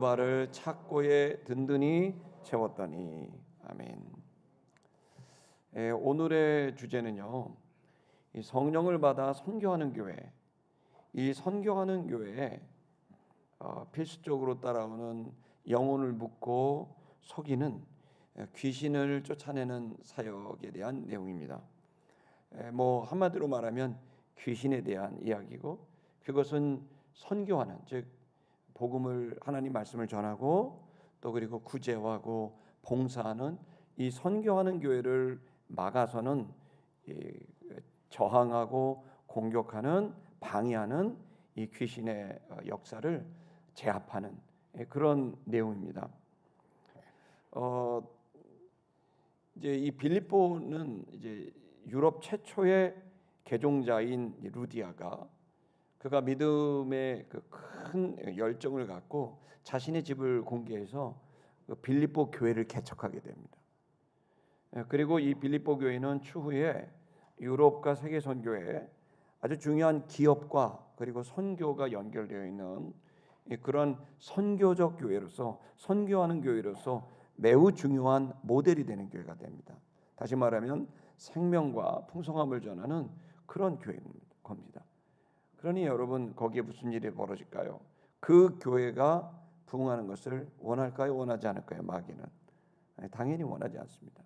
바를 착고에 든든히 채웠더니. 아멘. 오늘의 주제는요, 이 성령을 받아 선교하는 교회. 이 선교하는 교회에 필수적으로 따라오는 영혼을 묻고 속이는 귀신을 쫓아내는 사역에 대한 내용입니다. 한마디로 말하면 귀신에 대한 이야기고, 그것은 선교하는, 즉 복음을, 하나님 말씀을 전하고 또 그리고 구제하고 봉사하는 이 선교하는 교회를 막아서는 저항하고 공격하는, 방해하는 이 귀신의 역사를 제압하는 그런 내용입니다. 이제 이 빌립보는 이제 유럽 최초의 개종자인 루디아가, 그가 믿음의 그 큰 열정을 갖고 자신의 집을 공개해서 그 빌립보 교회를 개척하게 됩니다. 그리고 이 빌립보 교회는 추후에 유럽과 세계 선교에 아주 중요한 기업과 그리고 선교가 연결되어 있는 그런 선교적 교회로서, 선교하는 교회로서 매우 중요한 모델이 되는 교회가 됩니다. 다시 말하면 생명과 풍성함을 전하는 그런 교회인 겁니다. 그러니 여러분, 거기에 무슨 일이 벌어질까요? 그 교회가 부흥하는 것을 원할까요? 원하지 않을까요? 마귀는 당연히 원하지 않습니다.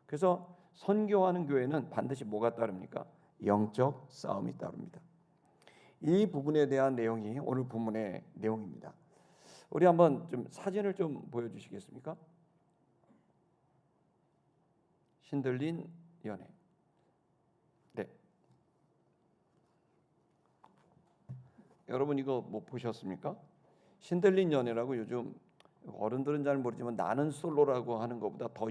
그래서 선교하는 교회는 반드시 뭐가 따릅니까? 영적 싸움이 따릅니다. 이 부분에 대한 내용이 오늘 본문의 내용입니다. 우리 한번 좀 사진을 좀 보여주시겠습니까? 신들린 연애. 네. 여러분 이거 뭐 보셨습니까? 신들린 연애라고 요즘 어른들은 잘 모르지만 나는 솔로라고 하는 것보다 더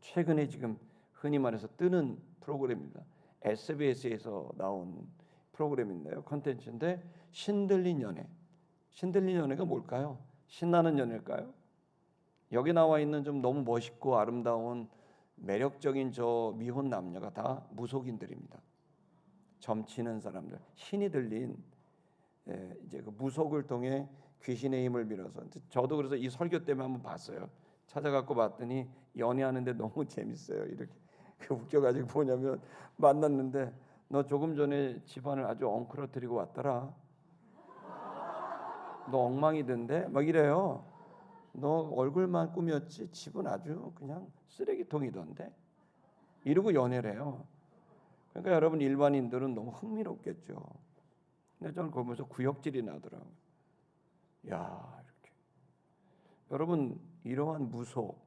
최근에 지금 흔히 말해서 뜨는 프로그램입니다. SBS에서 나온 프로그램인데요, 컨텐츠인데 신들린 연애. 신들린 연애가 뭘까요? 신나는 연애일까요? 여기 나와 있는 좀 너무 멋있고 아름다운 매력적인 저 미혼 남녀가 다 무속인들입니다. 점치는 사람들, 신이 들린 이제 그 무속을 통해 귀신의 힘을 빌어서, 저도 그래서 이 설교 때문에 한번 봤어요. 찾아갖고 봤더니 연애하는데 너무 재밌어요. 이렇게 웃겨가지고 뭐냐면, 만났는데 너 조금 전에 집안을 아주 엉클어뜨리고 왔더라. 너 엉망이던데? 막 이래요. 너 얼굴만 꾸몄지 집은 아주 그냥 쓰레기통이던데? 이러고 연애를 해요. 그러니까 여러분, 일반인들은 너무 흥미롭겠죠. 근데 저는 보면서 구역질이 나더라고요. 야, 이렇게. 여러분, 이러한 무속,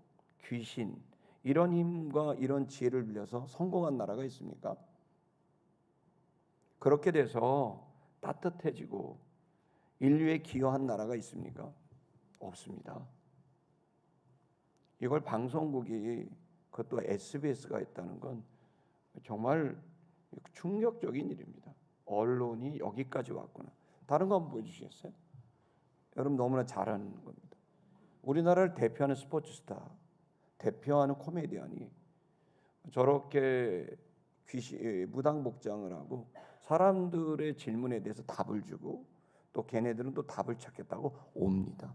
귀신, 이런 힘과 이런 지혜를 빌려서 성공한 나라가 있습니까? 그렇게 돼서 따뜻해지고 인류에 기여한 나라가 있습니까? 없습니다. 이걸 방송국이, 그것도 SBS가 했다는 건 정말 충격적인 일입니다. 언론이 여기까지 왔구나. 다른 거 한번 보여주시겠어요? 여러분, 너무나 잘하는 겁니다. 우리나라를 대표하는 스포츠 스타, 대표하는 코미디언이 저렇게 무당 복장을 하고 사람들의 질문에 대해서 답을 주고, 또 걔네들은 또 답을 찾겠다고 옵니다.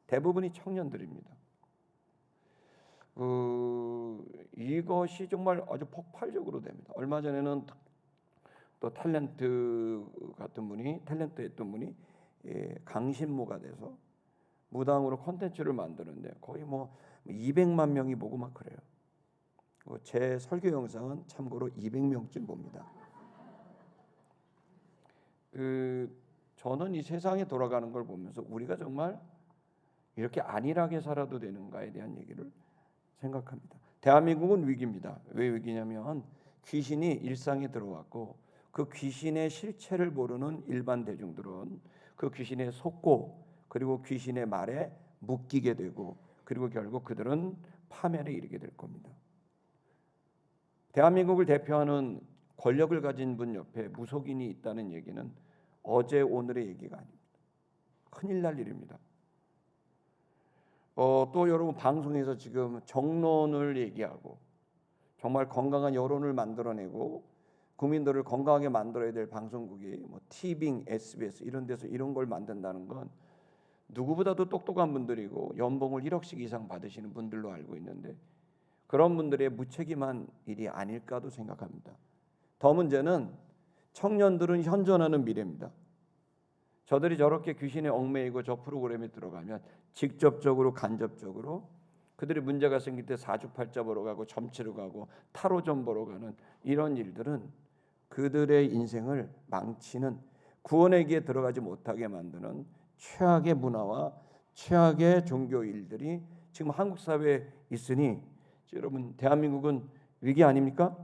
대부분이 청년들입니다. 이것이 정말 아주 폭발적으로 됩니다. 얼마 전에는 또 탤런트 했던 분이 강신모가 돼서 무당으로 콘텐츠를 만드는데 거의 200만 명이 보고 막 그래요. 제 설교 영상은 참고로 200명쯤 봅니다. 저는 이 세상에 돌아가는 걸 보면서 우리가 정말 이렇게 안일하게 살아도 되는가에 대한 얘기를 생각합니다. 대한민국은 위기입니다. 왜 위기냐면 귀신이 일상에 들어왔고, 그 귀신의 실체를 모르는 일반 대중들은 그 귀신에 속고, 그리고 귀신의 말에 묶이게 되고, 그리고 결국 그들은 파멸에 이르게 될 겁니다. 대한민국을 대표하는 권력을 가진 분 옆에 무속인이 있다는 얘기는 어제 오늘의 얘기가 아닙니다. 큰일 날 일입니다. 또 여러분, 방송에서 지금 정론을 얘기하고 정말 건강한 여론을 만들어내고 국민들을 건강하게 만들어야 될 방송국이 TVing, SBS 이런 데서 이런 걸 만든다는 건 누구보다도 똑똑한 분들이고 연봉을 1억씩 이상 받으시는 분들로 알고 있는데 그런 분들의 무책임한 일이 아닐까도 생각합니다. 더 문제는 청년들은 현존하는 미래입니다. 저들이 저렇게 귀신에 얽매이고 저 프로그램에 들어가면 직접적으로 간접적으로 그들이 문제가 생길 때 사주팔자 보러 가고 점치러 가고 타로점 보러 가는 이런 일들은 그들의 인생을 망치는, 구원의 길에 들어가지 못하게 만드는 최악의 문화와 최악의 종교 일들이 지금 한국 사회에 있으니 여러분, 대한민국은 위기 아닙니까?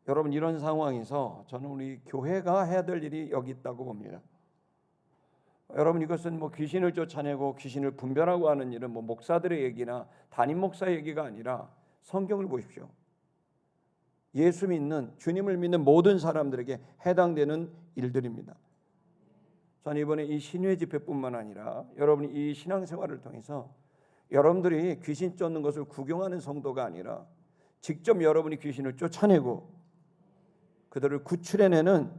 여러분, 이런 상황에서 저는 우리 교회가 해야 될 일이 여기 있다고 봅니다. 여러분, 이것은 뭐 귀신을 쫓아내고 귀신을 분별하고 하는 일은 뭐 목사들의 얘기나 담임 목사 얘기가 아니라 성경을 보십시오. 예수 믿는, 주님을 믿는 모든 사람들에게 해당되는 일들입니다. 저는 이번에 이 신회 집회뿐만 아니라 여러분이 이 신앙생활을 통해서 여러분들이 귀신 쫓는 것을 구경하는 성도가 아니라 직접 여러분이 귀신을 쫓아내고 그들을 구출해내는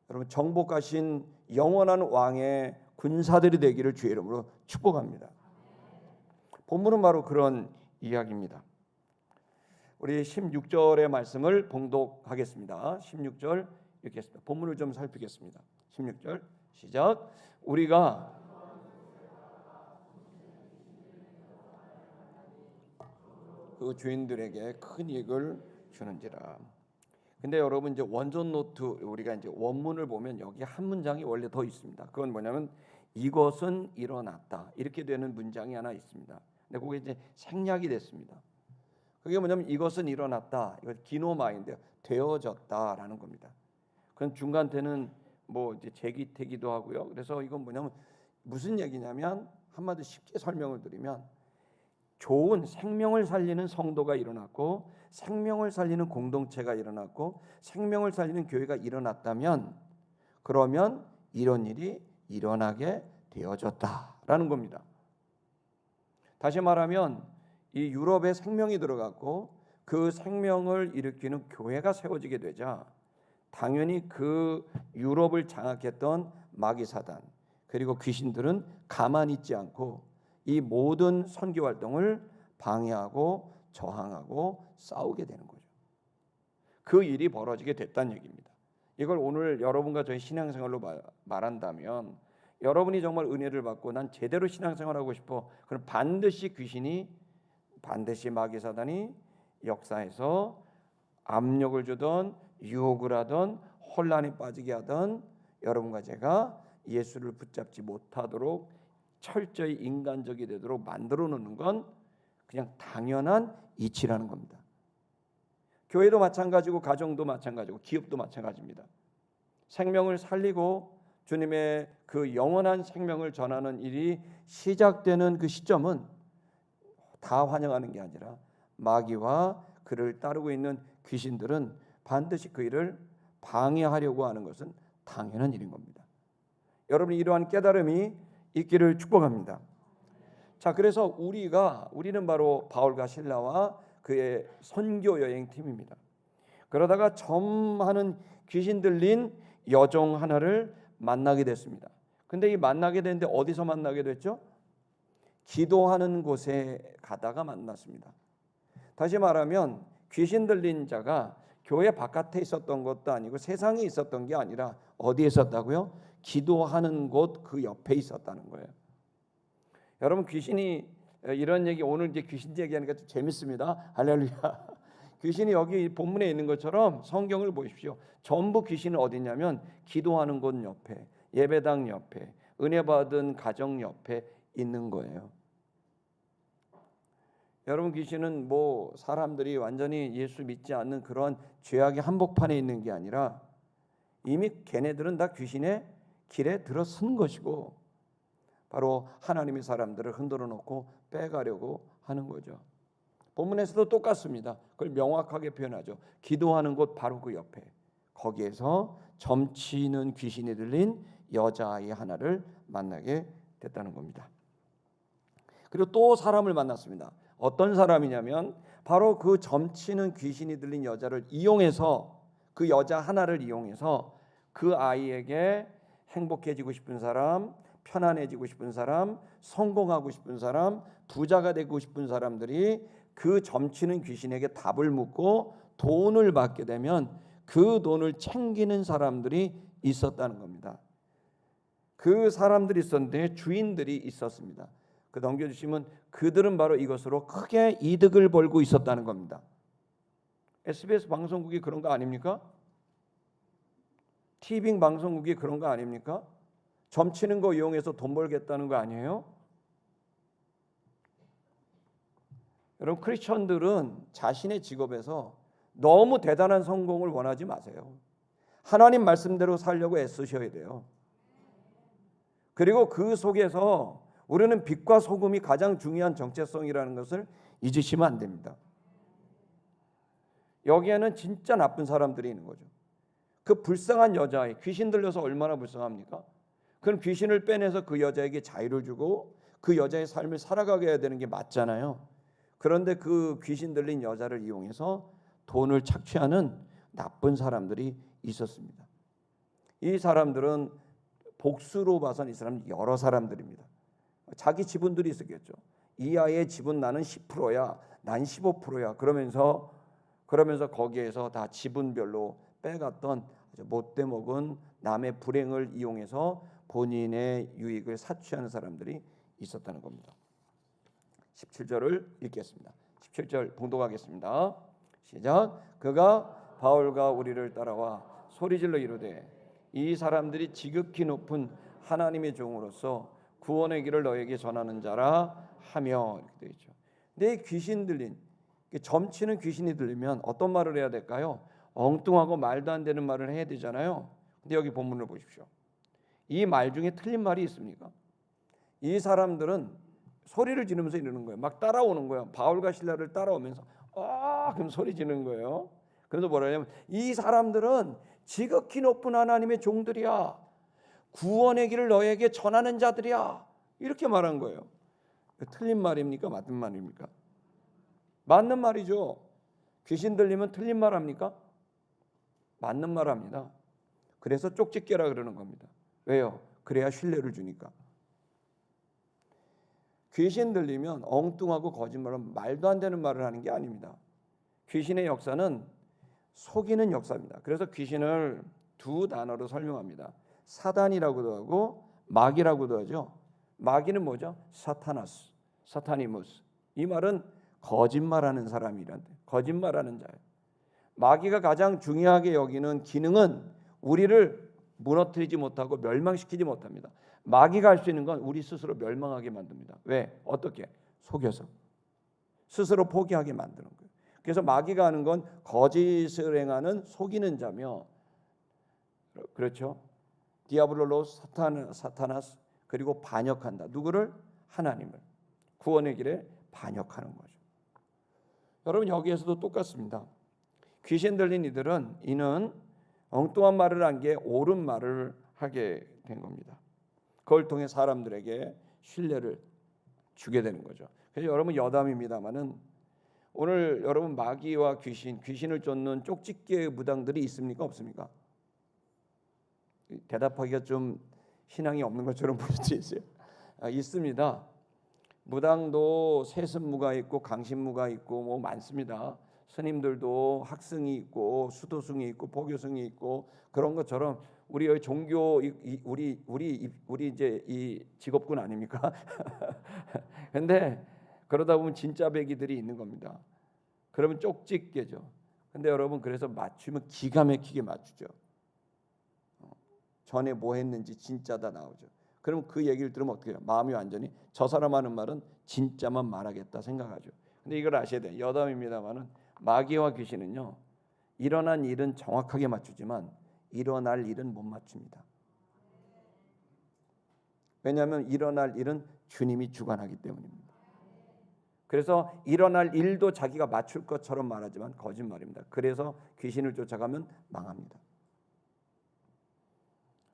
여러분 정복하신 영원한 왕의 군사들이 되기를 주의 이름으로 축복합니다. 본문은 바로 그런 이야기입니다. 우리 16절의 말씀을 봉독하겠습니다. 16절 읽겠습니다. 본문을 좀 살피겠습니다. 16절 시작. 우리가 그 주인들에게 큰 이익을 주는지라. 근데 여러분, 이제 원전 노트 우리가 이제 원문을 보면 여기 한 문장이 원래 더 있습니다. 그건 뭐냐면 이것은 일어났다 이렇게 되는 문장이 하나 있습니다. 근데 그게 이제 생략이 됐습니다. 그게 뭐냐면 이것은 일어났다. 이거 기노마인데요. 되어졌다라는 겁니다. 그건 중간 때는 뭐 이제 제기되기도 하고요. 그래서 이건 뭐냐면 무슨 얘기냐면 한마디 쉽게 설명을 드리면 좋은 생명을 살리는 성도가 일어났고 생명을 살리는 공동체가 일어났고 생명을 살리는 교회가 일어났다면 그러면 이런 일이 일어나게 되어졌다라는 겁니다. 다시 말하면 이 유럽에 생명이 들어갔고 그 생명을 일으키는 교회가 세워지게 되자 당연히 그 유럽을 장악했던 마귀사단 그리고 귀신들은 가만히 있지 않고 이 모든 선교 활동을 방해하고 저항하고 싸우게 되는 거죠. 그 일이 벌어지게 됐다는 얘기입니다. 이걸 오늘 여러분과 저희 신앙생활로 말한다면 여러분이 정말 은혜를 받고 난 제대로 신앙생활하고 싶어. 그럼 반드시 귀신이 반드시 마귀사단이 역사에서 압력을 주던 유혹을 하던 혼란에 빠지게 하던 여러분과 제가 예수를 붙잡지 못하도록 철저히 인간적이 되도록 만들어 놓는 건 그냥 당연한 이치라는 겁니다. 교회도 마찬가지고 가정도 마찬가지고 기업도 마찬가지입니다. 생명을 살리고 주님의 그 영원한 생명을 전하는 일이 시작되는 그 시점은 다 환영하는 게 아니라 마귀와 그를 따르고 있는 귀신들은 반드시 그 일을 방해하려고 하는 것은 당연한 일인 겁니다. 여러분이 이러한 깨달음이 있기를 축복합니다. 자, 그래서 우리는 바로 바울과 실라와 그의 선교 여행 팀입니다. 그러다가 점하는 귀신 들린 여종 하나를 만나게 됐습니다. 근데 이 만나게 됐는데 어디서 만나게 됐죠? 기도하는 곳에 가다가 만났습니다. 다시 말하면 귀신 들린 자가 교회 바깥에 있었던 것도 아니고 세상에 있었던 게 아니라 어디에 있었다고요? 기도하는 곳 그 옆에 있었다는 거예요. 여러분, 귀신이 이런 얘기 오늘 이제 귀신 얘기하니까 좀 재밌습니다. 할렐루야. 귀신이 여기 본문에 있는 것처럼 성경을 보십시오. 전부 귀신은 어디 있냐면 기도하는 곳 옆에, 예배당 옆에, 은혜 받은 가정 옆에 있는 거예요. 여러분, 귀신은 뭐 사람들이 완전히 예수 믿지 않는 그런 죄악의 한복판에 있는 게 아니라 이미 걔네들은 다 귀신의 길에 들어선 것이고 바로 하나님의 사람들을 흔들어 놓고 빼가려고 하는 거죠. 본문에서도 똑같습니다. 그걸 명확하게 표현하죠. 기도하는 곳 바로 그 옆에 거기에서 점치는 귀신이 들린 여자아이 하나를 만나게 됐다는 겁니다. 그리고 또 사람을 만났습니다. 어떤 사람이냐면 바로 그 점치는 귀신이 들린 여자를 이용해서 그 여자 하나를 이용해서 그 아이에게 행복해지고 싶은 사람, 편안해지고 싶은 사람, 성공하고 싶은 사람, 부자가 되고 싶은 사람들이 그 점치는 귀신에게 답을 묻고 돈을 받게 되면 그 돈을 챙기는 사람들이 있었다는 겁니다. 그 사람들이 있었는데 주인들이 있었습니다. 그 넘겨주시면 그들은 바로 이것으로 크게 이득을 벌고 있었다는 겁니다. SBS 방송국이 그런 거 아닙니까? TV 방송국이 그런 거 아닙니까? 점치는 거 이용해서 돈 벌겠다는 거 아니에요? 여러분, 크리스천들은 자신의 직업에서 너무 대단한 성공을 원하지 마세요. 하나님 말씀대로 살려고 애쓰셔야 돼요. 그리고 그 속에서 우리는 빛과 소금이 가장 중요한 정체성이라는 것을 잊으시면 안 됩니다. 여기에는 진짜 나쁜 사람들이 있는 거죠. 그 불쌍한 여자애, 귀신 들려서 얼마나 불쌍합니까? 그럼 귀신을 빼내서 그 여자에게 자유를 주고 그 여자의 삶을 살아가게 해야 되는 게 맞잖아요. 그런데 그 귀신 들린 여자를 이용해서 돈을 착취하는 나쁜 사람들이 있었습니다. 이 사람들은 복수로 봐선 이 사람은 여러 사람들입니다. 자기 지분들이 있었겠죠. 이 아이의 지분 나는 10%야, 난 15%야. 그러면서 거기에서 다 지분별로 빼갔던 못돼 먹은 남의 불행을 이용해서 본인의 유익을 사취하는 사람들이 있었다는 겁니다. 17절을 읽겠습니다. 17절 봉독하겠습니다. 시작. 그가 바울과 우리를 따라와 소리질러 이르되 이 사람들이 지극히 높은 하나님의 종으로서 구원의 길을 너에게 전하는 자라 하며 이렇게 되어 있죠. 근데 귀신 들린 점치는 귀신이 들리면 어떤 말을 해야 될까요? 엉뚱하고 말도 안 되는 말을 해야 되잖아요. 근데 여기 본문을 보십시오. 이 말 중에 틀린 말이 있습니까? 이 사람들은 소리를 지르면서 이러는 거예요. 막 따라오는 거예요. 바울과 실라를 따라오면서 그럼 소리 지르는 거예요. 그래서 뭐라 하냐면 이 사람들은 지극히 높은 하나님의 종들이야. 구원의 길을 너에게 전하는 자들이야. 이렇게 말한 거예요. 틀린 말입니까? 맞는 말입니까? 맞는 말이죠. 귀신 들리면 틀린 말 합니까? 맞는 말 합니다. 그래서 쪽집게라 그러는 겁니다. 왜요? 그래야 신뢰를 주니까. 귀신 들리면 엉뚱하고 거짓말은 말도 안 되는 말을 하는 게 아닙니다. 귀신의 역사는 속이는 역사입니다. 그래서 귀신을 두 단어로 설명합니다. 사단이라고도 하고 마귀라고도 하죠. 마귀는 뭐죠? 사타나스, 사타니무스. 이 말은 거짓말하는 사람이란데, 거짓말하는 자예요. 마귀가 가장 중요하게 여기는 기능은 우리를 무너뜨리지 못하고 멸망시키지 못합니다. 마귀가 할 수 있는 건 우리 스스로 멸망하게 만듭니다. 왜? 어떻게? 속여서 스스로 포기하게 만드는 거예요. 그래서 마귀가 하는 건 거짓을 행하는 속이는 자며, 그렇죠? 디아블로로스, 사타나스, 그리고 반역한다. 누구를? 하나님을. 구원의 길에 반역하는 거죠. 여러분, 여기에서도 똑같습니다. 귀신 들린 이는 엉뚱한 말을 한 게 옳은 말을 하게 된 겁니다. 그걸 통해 사람들에게 신뢰를 주게 되는 거죠. 그래서 여러분, 여담입니다마는 오늘 여러분 마귀와 귀신을 쫓는 쪽집게 무당들이 있습니까? 없습니까? 대답하기가 좀 신앙이 없는 것처럼 보일 수 있어요. 있습니다. 무당도 세습무가 있고 강신무가 있고 뭐 많습니다. 스님들도 학승이 있고 수도승이 있고 포교승이 있고 그런 것처럼 우리의 종교 우리 이제 이 직업군 아닙니까? 근데 그러다 보면 진짜 배기들이 있는 겁니다. 그러면 쪽집게죠. 근데 여러분, 그래서 맞추면 기가 막히게 맞추죠. 전에 뭐 했는지 진짜다 나오죠. 그럼 그 얘기를 들으면 어떻게 해요? 마음이 완전히 저 사람 하는 말은 진짜만 말하겠다 생각하죠. 근데 이걸 아셔야 돼요. 여담입니다만은 마귀와 귀신은요, 일어난 일은 정확하게 맞추지만 일어날 일은 못 맞춥니다. 왜냐하면 일어날 일은 주님이 주관하기 때문입니다. 그래서 일어날 일도 자기가 맞출 것처럼 말하지만 거짓말입니다. 그래서 귀신을 쫓아가면 망합니다.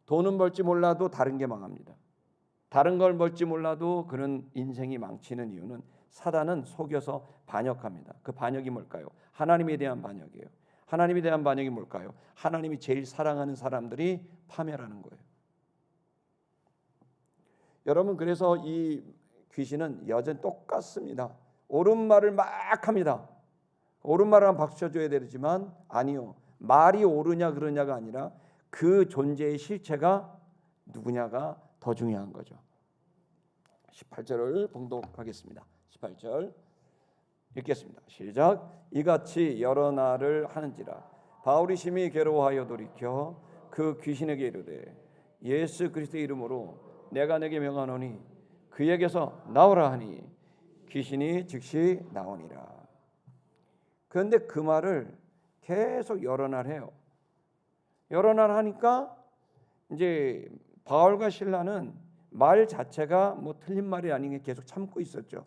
돈은 벌지 몰라도 다른 게 망합니다. 다른 걸 벌지 몰라도 그는 인생이 망치는 이유는 사단은 속여서 반역합니다. 그 반역이 뭘까요? 하나님에 대한 반역이에요. 하나님에 대한 반역이 뭘까요? 하나님이 제일 사랑하는 사람들이 파멸하는 거예요. 여러분 그래서 이 귀신은 여전히 똑같습니다. 옳은 말을 막 합니다. 옳은 말을 하면 박수 쳐줘야 되지만 아니요. 말이 옳으냐 그러냐가 아니라 그 존재의 실체가 누구냐가 더 중요한 거죠. 18절을 봉독하겠습니다. 18절 읽겠습니다. 시작. 이같이 여러 날을 하는지라 바울이 심히 괴로워하여 돌이켜 그 귀신에게 이르되 예수 그리스도의 이름으로 내가 내게 명하노니 그에게서 나오라 하니 귀신이 즉시 나오니라. 그런데 그 말을 계속 여러 날 해요. 여러 날 하니까 이제 바울과 실라는 말 자체가 뭐 틀린 말이 아닌 게 계속 참고 있었죠.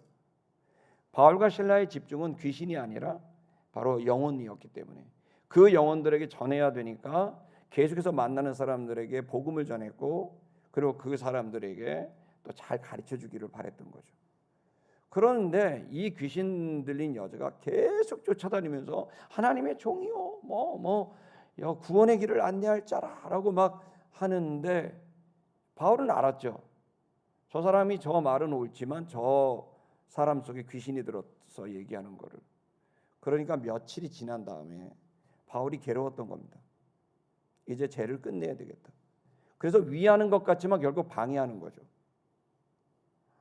바울과 실라의 집중은 귀신이 아니라 바로 영혼이었기 때문에 그 영혼들에게 전해야 되니까 계속해서 만나는 사람들에게 복음을 전했고 그리고 그 사람들에게 또 잘 가르쳐 주기를 바랬던 거죠. 그런데 이 귀신 들린 여자가 계속 쫓아다니면서 하나님의 종이요 구원의 길을 안내할 자라라고 막 하는데 바울은 알았죠. 저 사람이 저 말은 옳지만 저 사람 속에 귀신이 들어서 얘기하는 거를. 그러니까 며칠이 지난 다음에 바울이 괴로웠던 겁니다. 이제 죄를 끝내야 되겠다. 그래서 위하는 것 같지만 결국 방해하는 거죠.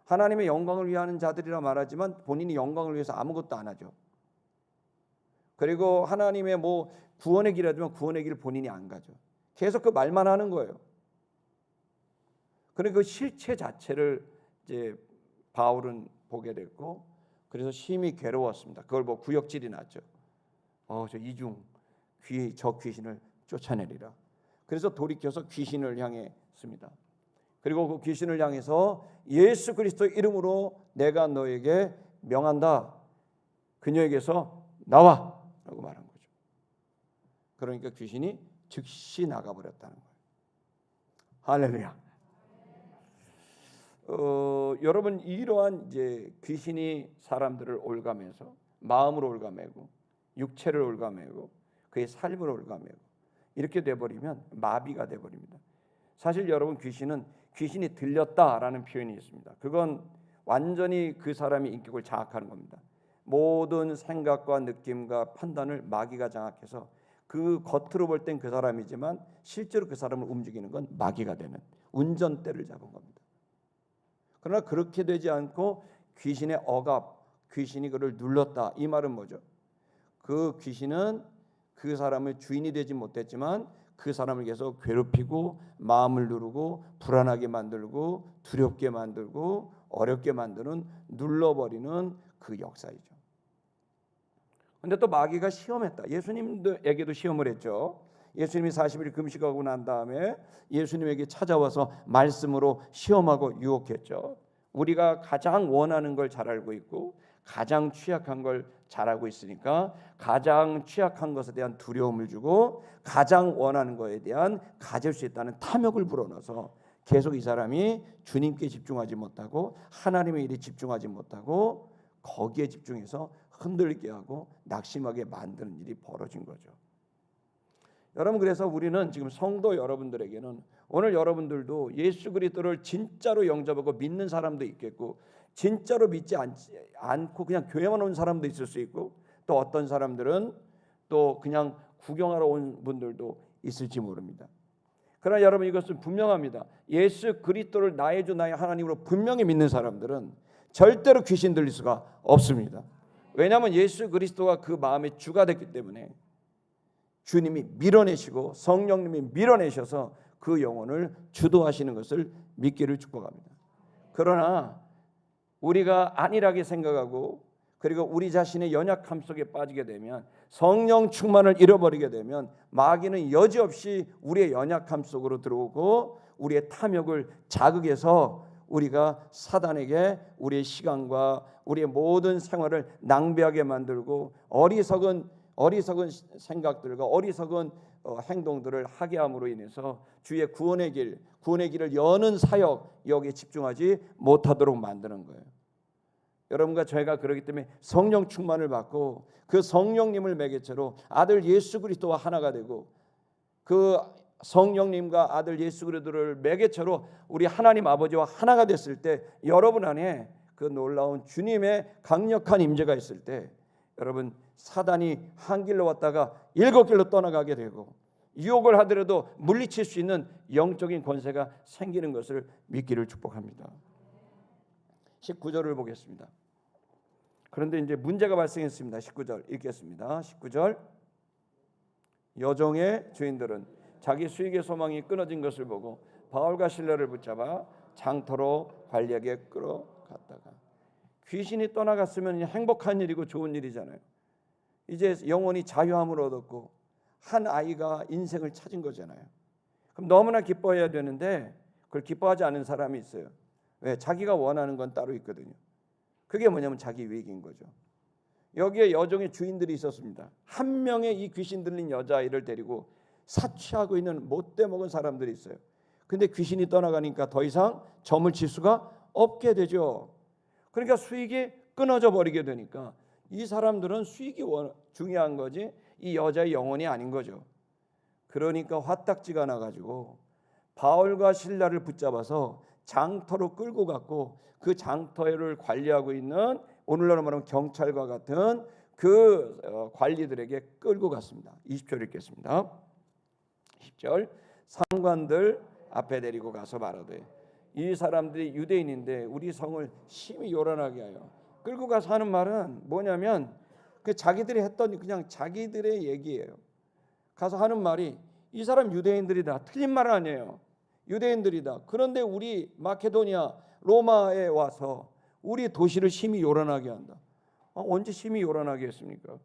하나님의 영광을 위하는 자들이라 말하지만 본인이 영광을 위해서 아무것도 안 하죠. 그리고 하나님의 뭐 구원의 길이라지만 구원의 길을 본인이 안 가죠. 계속 그 말만 하는 거예요. 그리고 그 실체 자체를 이제 바울은 보게 됐고 그래서 심히 괴로웠습니다. 그걸 보고 구역질이 났죠. 저 이중 저 귀신을 쫓아내리라. 그래서 돌이켜서 귀신을 향했습니다. 그리고 그 귀신을 향해서 예수 그리스도 이름으로 내가 너에게 명한다. 그녀에게서 나와 라고 말한 거죠. 그러니까 귀신이 즉시 나가버렸다는 거예요. 할렐루야. 여러분 이러한 이제 귀신이 사람들을 올가매서 마음을 올가매고 육체를 올가매고 그의 삶을 올가매고 이렇게 돼버리면 마비가 돼버립니다. 사실 여러분 귀신이 들렸다라는 표현이 있습니다. 그건 완전히 그 사람의 인격을 장악하는 겁니다. 모든 생각과 느낌과 판단을 마귀가 장악해서 그 겉으로 볼 땐 그 사람이지만 실제로 그 사람을 움직이는 건 마귀가 되는 운전대를 잡은 겁니다. 그러나 그렇게 되지 않고 귀신의 억압, 귀신이 그를 눌렀다. 이 말은 뭐죠? 그 귀신은 그 사람의 주인이 되지 못했지만 그 사람을 계속 괴롭히고 마음을 누르고 불안하게 만들고 두렵게 만들고 어렵게 만드는 눌러버리는 그 역사이죠. 그런데 또 마귀가 시험했다. 예수님에게도 시험을 했죠. 예수님이 40일 금식하고 난 다음에 예수님에게 찾아와서 말씀으로 시험하고 유혹했죠. 우리가 가장 원하는 걸 잘 알고 있고 가장 취약한 걸 잘 알고 있으니까 가장 취약한 것에 대한 두려움을 주고 가장 원하는 것에 대한 가질 수 있다는 탐욕을 불어넣어서 계속 이 사람이 주님께 집중하지 못하고 하나님의 일에 집중하지 못하고 거기에 집중해서 흔들리게 하고 낙심하게 만드는 일이 벌어진 거죠. 여러분 그래서 우리는 지금 성도 여러분들에게는 오늘 여러분들도 예수 그리스도를 진짜로 영접하고 믿는 사람도 있겠고 진짜로 믿지 않고 그냥 교회만 온 사람도 있을 수 있고 또 어떤 사람들은 또 그냥 구경하러 온 분들도 있을지 모릅니다. 그러나 여러분 이것은 분명합니다. 예수 그리스도를 나의 주 나의 하나님으로 분명히 믿는 사람들은 절대로 귀신 들릴 수가 없습니다. 왜냐하면 예수 그리스도가 그 마음의 주가 됐기 때문에 주님이 밀어내시고 성령님이 밀어내셔서 그 영혼을 주도하시는 것을 믿기를 축복합니다. 그러나 우리가 안일하게 생각하고 그리고 우리 자신의 연약함 속에 빠지게 되면 성령 충만을 잃어버리게 되면 마귀는 여지없이 우리의 연약함 속으로 들어오고 우리의 탐욕을 자극해서 우리가 사단에게 우리의 시간과 우리의 모든 생활을 낭비하게 만들고 어리석은 생각들과 어리석은 행동들을 하게 함으로 인해서 주의 구원의 길을 여는 사역 여기에 집중하지 못하도록 만드는 거예요. 여러분과 저희가 그렇기 때문에 성령 충만을 받고 그 성령님을 매개체로 아들 예수 그리스도와 하나가 되고 그 성령님과 아들 예수 그리스도를 매개체로 우리 하나님 아버지와 하나가 됐을 때 여러분 안에 그 놀라운 주님의 강력한 임재가 있을 때 여러분 사단이 한 길로 왔다가 7길로 떠나가게 되고 유혹을 하더라도 물리칠 수 있는 영적인 권세가 생기는 것을 믿기를 축복합니다. 19절을 보겠습니다. 그런데 이제 문제가 발생했습니다. 19절 읽겠습니다. 19절 여종의 주인들은 자기 수익의 소망이 끊어진 것을 보고 바울과 실라를 붙잡아 장터로 관리에게 끌어갔다가 귀신이 떠나갔으면 행복한 일이고 좋은 일이잖아요. 이제 영혼이 자유함을 얻었고 한 아이가 인생을 찾은 거잖아요. 그럼 너무나 기뻐해야 되는데 그걸 기뻐하지 않은 사람이 있어요. 왜? 자기가 원하는 건 따로 있거든요. 그게 뭐냐면 자기 유익인 거죠. 여기에 여종의 주인들이 있었습니다. 한 명의 이 귀신 들린 여자아이를 데리고 사취하고 있는 못돼 먹은 사람들이 있어요. 근데 귀신이 떠나가니까 더 이상 점을 칠 수가 없게 되죠. 그러니까 수익이 끊어져 버리게 되니까 이 사람들은 수익이 중요한 거지 이 여자의 영혼이 아닌 거죠. 그러니까 화딱지가 나가지고 바울과 실라를 붙잡아서 장터로 끌고 갔고 그 장터를 관리하고 있는 오늘날로 말하면 경찰과 같은 그 관리들에게 끌고 갔습니다. 20절 읽겠습니다. 10절 상관들 앞에 데리고 가서 말하되 이 사람들이 유대인인데 우리 성을 심히 요란하게 하여 끌고 가서 하는 말은 뭐냐면 그 자기들이 했던 그냥 자기들의 얘기예요. 가서 하는 말이 이 사람 유대인들이다. 틀린 말 아니에요. 유대인들이다. 그런데 우리 마케도니아 로마에 와서 우리 도시를 심히 요란하게 한다. 언제 심히 요란하게 했습니까?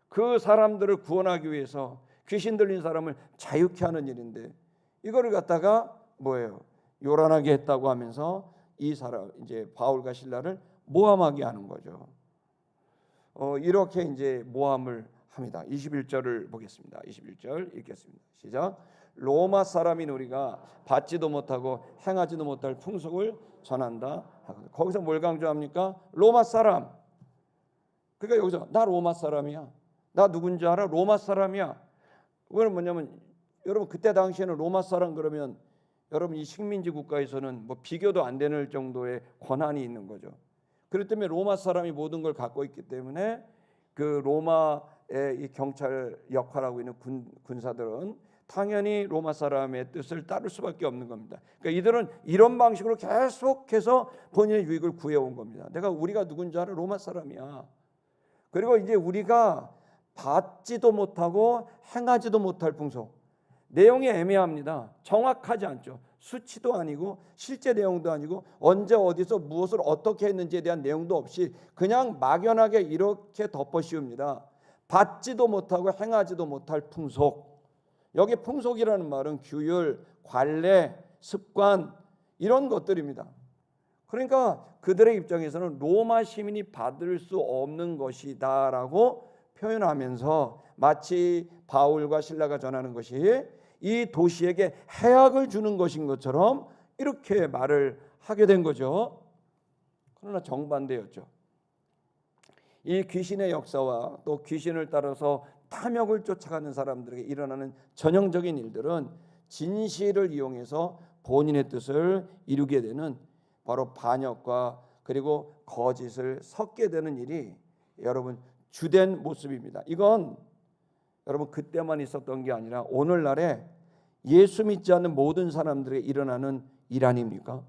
그 사람들을 구원하기 위해서 귀신 들린 사람을 자유케 하는 일인데 이거를 갖다가 뭐예요? 요란하게 했다고 하면서 이 사람 이제 바울과 실라를 모함하게 하는 거죠. 이렇게 이제 모함을 합니다. 21절을 보겠습니다. 21절 읽겠습니다. 시작. 로마 사람인 우리가 받지도 못하고 행하지도 못할 풍속을 전한다. 거기서 뭘 강조합니까? 로마 사람. 그러니까 여기서 나 로마 사람이야. 나 누군지 알아? 로마 사람이야. 그건 뭐냐면 여러분 그때 당시에는 로마 사람 그러면 여러분 이 식민지 국가에서는 뭐 비교도 안 되는 정도의 권한이 있는 거죠. 그렇기 때문에 로마 사람이 모든 걸 갖고 있기 때문에 그 로마의 이 경찰 역할하고 있는 군사들은 당연히 로마 사람의 뜻을 따를 수밖에 없는 겁니다. 그러니까 이들은 이런 방식으로 계속해서 본인의 유익을 구해온 겁니다. 우리가 누군지 알아? 로마 사람이야. 그리고 이제 우리가 받지도 못하고 행하지도 못할 풍속. 내용이 애매합니다. 정확하지 않죠. 수치도 아니고 실제 내용도 아니고 언제 어디서 무엇을 어떻게 했는지에 대한 내용도 없이 그냥 막연하게 이렇게 덮어씌웁니다. 받지도 못하고 행하지도 못할 풍속. 여기 풍속이라는 말은 규율, 관례, 습관 이런 것들입니다. 그러니까 그들의 입장에서는 로마 시민이 받을 수 없는 것이다라고 표현하면서 마치 바울과 실라가 전하는 것이 이 도시에게 해악을 주는 것인 것처럼 이렇게 말을 하게 된 거죠. 그러나 정반대였죠. 이 귀신의 역사와 또 귀신을 따라서 탐욕을 쫓아가는 사람들에게 일어나는 전형적인 일들은 진실을 이용해서 본인의 뜻을 이루게 되는 바로 반역과 그리고 거짓을 섞게 되는 일이 여러분 주된 모습입니다. 이건 여러분 그때만 있었던 게 아니라 오늘날에 예수 믿지 않는 모든 사람들에게 일어나는 일 아닙니까?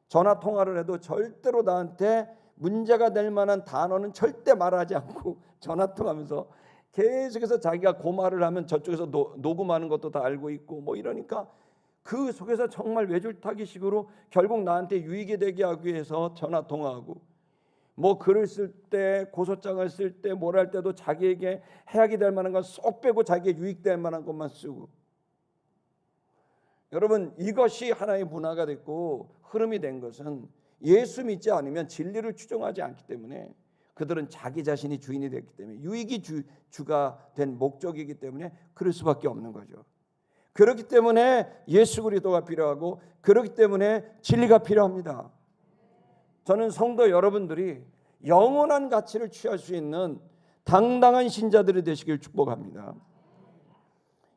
전화 통화를 해도 절대로 나한테 문제가 될 만한 단어는 절대 말하지 않고 전화 통화하면서 계속해서 자기가 고말을 하면 저쪽에서 녹음하는 것도 다 알고 있고 뭐 이러니까 그 속에서 정말 외줄타기식으로 결국 나한테 유익이 되게 하기 위해서 전화 통화하고 뭐 글을 쓸 때 고소장을 쓸 때 뭘 할 때도 자기에게 해악이 될 만한 건 쏙 빼고 자기에게 유익될 만한 것만 쓰고 여러분 이것이 하나의 문화가 됐고 흐름이 된 것은 예수 믿지 않으면 진리를 추종하지 않기 때문에 그들은 자기 자신이 주인이 됐기 때문에 유익이 주가 된 목적이기 때문에 그럴 수밖에 없는 거죠. 그렇기 때문에 예수 그리스도가 필요하고 그렇기 때문에 진리가 필요합니다. 저는 성도 여러분들이 영원한 가치를 취할 수 있는 당당한 신자들이 되시길 축복합니다.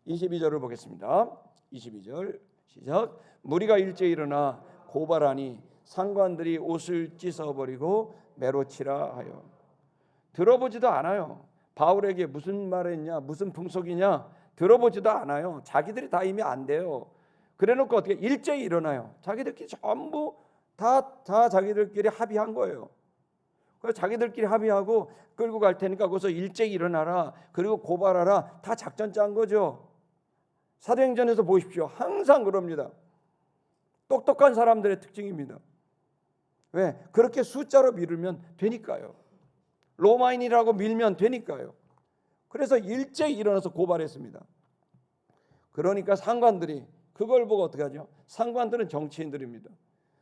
22절을 보겠습니다. 22절 시작. 무리가 일제히 일어나 고발하니 상관들이 옷을 찢어버리고 매로치라 하여. 들어보지도 않아요. 바울에게 무슨 말했냐, 무슨 풍속이냐 들어보지도 않아요. 자기들이 다 이미 안 돼요. 그래놓고 어떻게 일제히 일어나요. 자기들끼리 전부 다 자기들끼리 합의한 거예요. 그래서 자기들끼리 합의하고 끌고 갈 테니까 거기서 일제히 일어나라. 그리고 고발하라. 다 작전 짠 거죠. 사도행전에서 보십시오. 항상 그럽니다. 똑똑한 사람들의 특징입니다. 왜? 그렇게 숫자로 밀으면 되니까요. 로마인이라고 밀면 되니까요. 그래서 일제히 일어나서 고발했습니다. 그러니까 상관들이 그걸 보고 어떻게 하죠? 상관들은 정치인들입니다.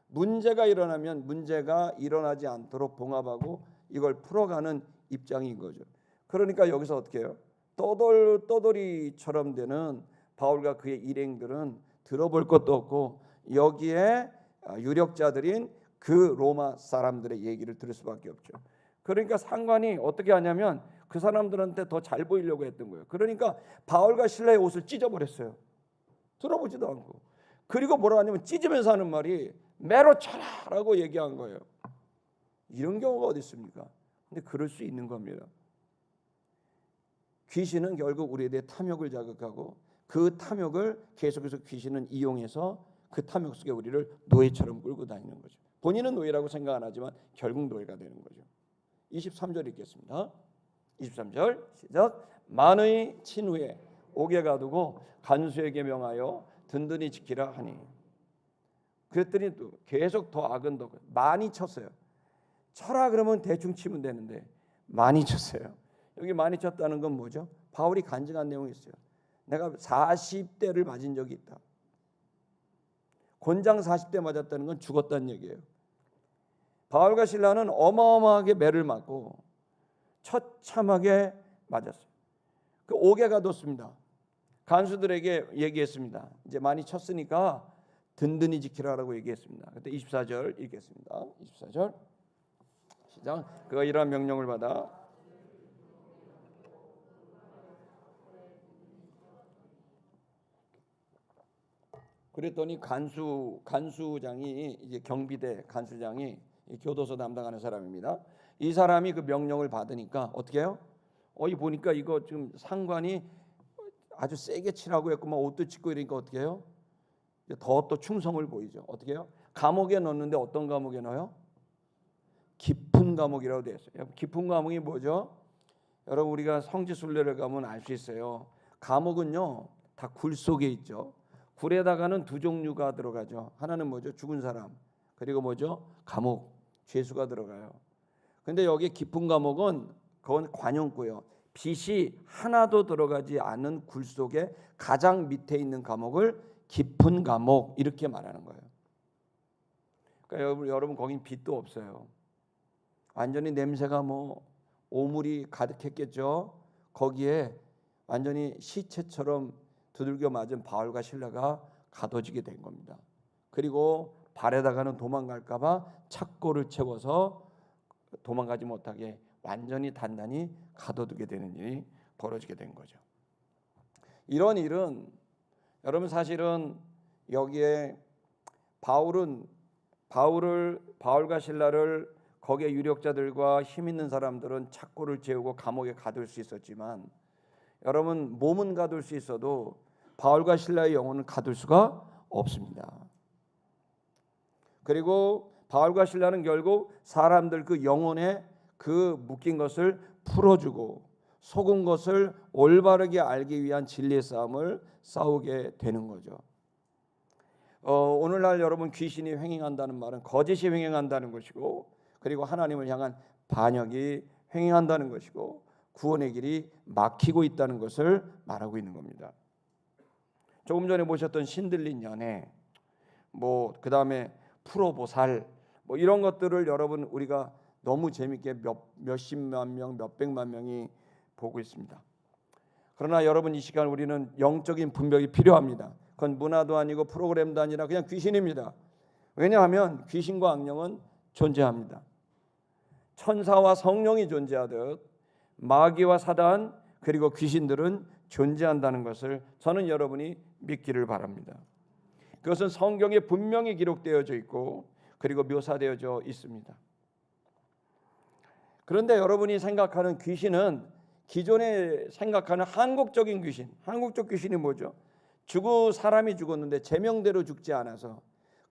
문제가 일어나면 문제가 일어나지 않도록 봉합하고 이걸 풀어가는 입장인 거죠. 그러니까 여기서 어떻게 해요? 떠돌이처럼 되는 바울과 그의 일행들은 들어볼 것도 없고 여기에 유력자들인 그 로마 사람들의 얘기를 들을 수밖에 없죠. 그러니까 상관이 어떻게 하냐면 그 사람들한테 더 잘 보이려고 했던 거예요. 그러니까 바울과 실라의 옷을 찢어버렸어요. 들어보지도 않고. 그리고 뭐라 하냐면 찢으면서 하는 말이 매로쳐라라고 얘기한 거예요. 이런 경우가 어디 있습니까? 근데 그럴 수 있는 겁니다. 귀신은 결국 우리에 대해 탐욕을 자극하고 그 탐욕을 계속해서 귀신은 이용해서 그 탐욕 속에 우리를 노예처럼 끌고 다니는 거죠. 본인은 노예라고 생각 안 하지만 결국 노예가 되는 거죠. 23절 읽겠습니다. 23절 시작. 만의 친후에 옥에 가두고 간수에게 명하여 든든히 지키라 하니. 그랬더니 또 계속 더 악은 더 많이 쳤어요. 쳐라 그러면 대충 치면 되는데 많이 쳤어요. 여기 많이 쳤다는 건 뭐죠? 바울이 간증한 내용이 있어요. 내가 40대를 맞은 적이 있다. 곤장 40대 맞았다는 건 죽었다는 얘기예요. 바울과 실라는 어마어마하게 매를 맞고 처참하게 맞았어요. 그 옥에 가뒀습니다. 간수들에게 얘기했습니다. 이제 많이 쳤으니까 든든히 지키라라고 얘기했습니다. 그때 24절 읽겠습니다. 24절 시작. 그가 이러한 명령을 받아 그랬더니 간수장이 이제 경비대 간수장이 교도소 담당하는 사람입니다. 이 사람이 그 명령을 받으니까 어떻게 해요? 이 보니까 이거 지금 상관이 아주 세게 치라고 했고 막 옷도 찢고 이러니까 어떻게 해요? 더 또 충성을 보이죠. 어떻게 해요? 감옥에 넣는데 어떤 감옥에 넣어요? 깊은 감옥이라고 되어 있어요. 깊은 감옥이 뭐죠? 여러분 우리가 성지순례를 가면 알 수 있어요. 감옥은요 다 굴 속에 있죠. 굴에다가는 두 종류가 들어가죠. 하나는 뭐죠? 죽은 사람. 그리고 뭐죠? 감옥, 죄수가 들어가요. 근데 여기 깊은 감옥은 그건 관용구예요. 빛이 하나도 들어가지 않은 굴 속에 가장 밑에 있는 감옥을 깊은 감옥 이렇게 말하는 거예요. 그러니까 여러분 거긴 빛도 없어요. 완전히 냄새가 뭐 오물이 가득했겠죠. 거기에 완전히 시체처럼 두들겨 맞은 바울과 실라가 가둬지게 된 겁니다. 그리고 발에다가는 도망갈까 봐 착고를 채워서 도망가지 못하게 완전히 단단히 가둬두게 되는 일이 벌어지게 된 거죠. 이런 일은 여러분 사실은 여기에 바울과 실라를 거기에 유력자들과 힘 있는 사람들은 착고를 채우고 감옥에 가둘 수 있었지만 여러분 몸은 가둘 수 있어도 바울과 실라의 영혼은 가둘 수가 없습니다. 그리고 바울과 실라는 결국 사람들 그 영혼에 그 묶인 것을 풀어주고 속은 것을 올바르게 알기 위한 진리의 싸움을 싸우게 되는 거죠. 오늘날 여러분 귀신이 횡행한다는 말은 거짓이 횡행한다는 것이고 그리고 하나님을 향한 반역이 횡행한다는 것이고 구원의 길이 막히고 있다는 것을 말하고 있는 겁니다. 조금 전에 보셨던 신들린 연애, 그 다음에 프로보살, 이런 것들을 여러분 우리가 너무 재밌게 몇십만 명, 몇백만 명이 보고 있습니다. 그러나 여러분 이 시간 우리는 영적인 분별이 필요합니다. 그건 문화도 아니고 프로그램도 아니라 그냥 귀신입니다. 왜냐하면 귀신과 악령은 존재합니다. 천사와 성령이 존재하듯 마귀와 사단 그리고 귀신들은 존재한다는 것을 저는 여러분이 믿기를 바랍니다. 그것은 성경에 분명히 기록되어져 있고 그리고 묘사되어져 있습니다. 그런데 여러분이 생각하는 귀신은 기존에 생각하는 한국적인 귀신, 한국적 귀신이 뭐죠? 사람이 죽었는데 제명대로 죽지 않아서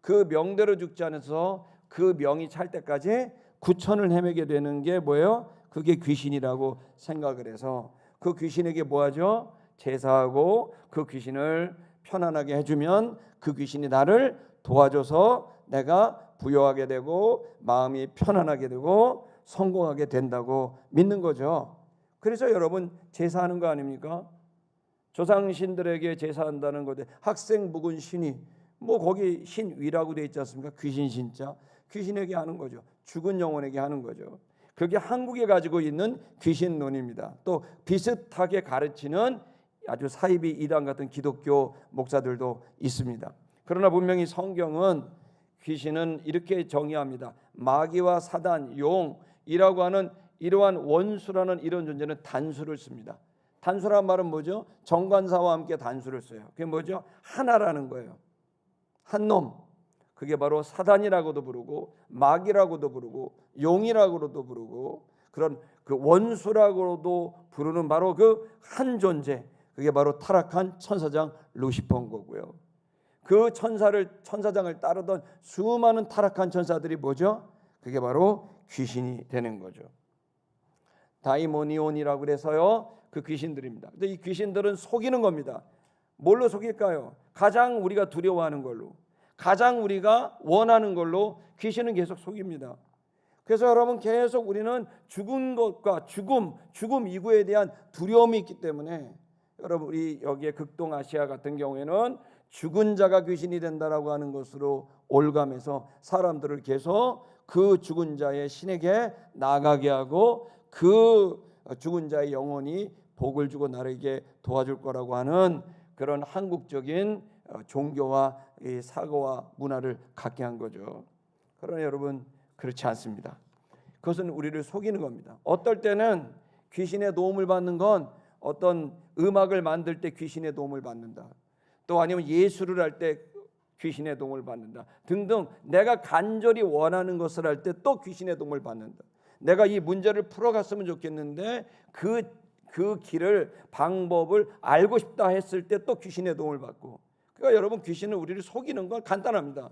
그 명대로 죽지 않아서 그 명이 찰 때까지 구천을 헤매게 되는 게 뭐예요? 그게 귀신이라고 생각을 해서 그 귀신에게 뭐하죠? 제사하고 그 귀신을 편안하게 해주면 그 귀신이 나를 도와줘서 내가 부여하게 되고 마음이 편안하게 되고 성공하게 된다고 믿는 거죠. 그래서 여러분 제사하는 거 아닙니까? 조상신들에게 제사한다는 건데 학생 묵은 신이 뭐 거기 신위라고 돼 있지 않습니까? 귀신 신자 귀신에게 하는 거죠. 죽은 영혼에게 하는 거죠. 그게 한국에 가지고 있는 귀신론입니다. 또 비슷하게 가르치는 아주 사이비 이단 같은 기독교 목사들도 있습니다. 그러나 분명히 성경은 귀신은 이렇게 정의합니다. 마귀와 사단, 용이라고 하는 이러한 원수라는 이런 존재는 단수를 씁니다. 단수란 말은 뭐죠? 정관사와 함께 단수를 써요. 그게 뭐죠? 하나라는 거예요. 한 놈. 그게 바로 사단이라고도 부르고 마귀라고도 부르고 용이라고도 부르고 그런 그 원수라고도 부르는 바로 그 한 존재. 그게 바로 타락한 천사장 루시퍼인 거고요. 그 천사장을 따르던 수많은 타락한 천사들이 뭐죠? 그게 바로 귀신이 되는 거죠. 다이모니온이라고 그래서요. 그 귀신들입니다. 근데 이 귀신들은 속이는 겁니다. 뭘로 속일까요? 가장 우리가 두려워하는 걸로, 가장 우리가 원하는 걸로 귀신은 계속 속입니다. 그래서 여러분 계속 우리는 죽은 것과 죽음 이후에 대한 두려움이 있기 때문에 여러분 우리 여기에 극동아시아 같은 경우에는 죽은 자가 귀신이 된다라고 하는 것으로 올감해서 사람들을 계속 그 죽은 자의 신에게 나가게 하고 그 죽은 자의 영혼이 복을 주고 나에게 도와줄 거라고 하는 그런 한국적인 종교와 사고와 문화를 갖게 한 거죠. 그러나 여러분 그렇지 않습니다. 그것은 우리를 속이는 겁니다. 어떨 때는 귀신의 도움을 받는 건 어떤 음악을 만들 때 귀신의 도움을 받는다. 또 아니면 예술을 할 때 귀신의 도움을 받는다. 등등 내가 간절히 원하는 것을 할 때 또 귀신의 도움을 받는다. 내가 이 문제를 풀어갔으면 좋겠는데 그 길을 방법을 알고 싶다 했을 때 또 귀신의 도움을 받고. 그러니까 여러분 귀신은 우리를 속이는 건 간단합니다.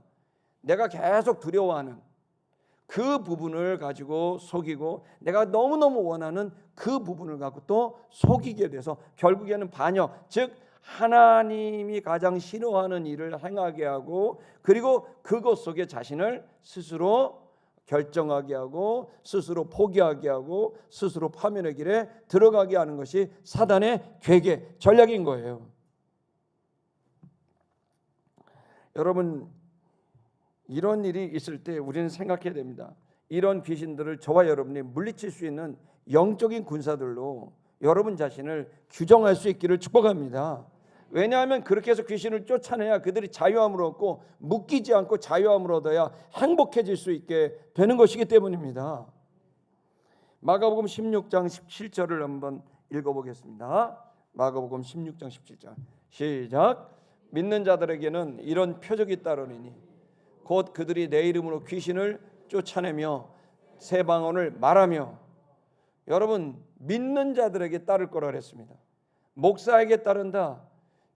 내가 계속 두려워하는 그 부분을 가지고 속이고 내가 너무너무 원하는 그 부분을 갖고 또 속이게 돼서 결국에는 반역, 즉 하나님이 가장 싫어하는 일을 행하게 하고 그리고 그것 속에 자신을 스스로 결정하게 하고 스스로 포기하게 하고 스스로 파멸의 길에 들어가게 하는 것이 사단의 괴계, 전략인 거예요. 여러분 이런 일이 있을 때 우리는 생각해야 됩니다. 이런 귀신들을 저와 여러분이 물리칠 수 있는 영적인 군사들로 여러분 자신을 규정할 수 있기를 축복합니다. 왜냐하면 그렇게 해서 귀신을 쫓아내야 그들이 자유함을 얻고 묶이지 않고 자유함을 얻어야 행복해질 수 있게 되는 것이기 때문입니다. 마가복음 16장 17절을 한번 읽어보겠습니다. 마가복음 16장 17절 시작. 믿는 자들에게는 이런 표적이 따르리니 곧 그들이 내 이름으로 귀신을 쫓아내며 새 방언을 말하며. 여러분 믿는 자들에게 따를 거라 그랬습니다. 목사에게 따른다,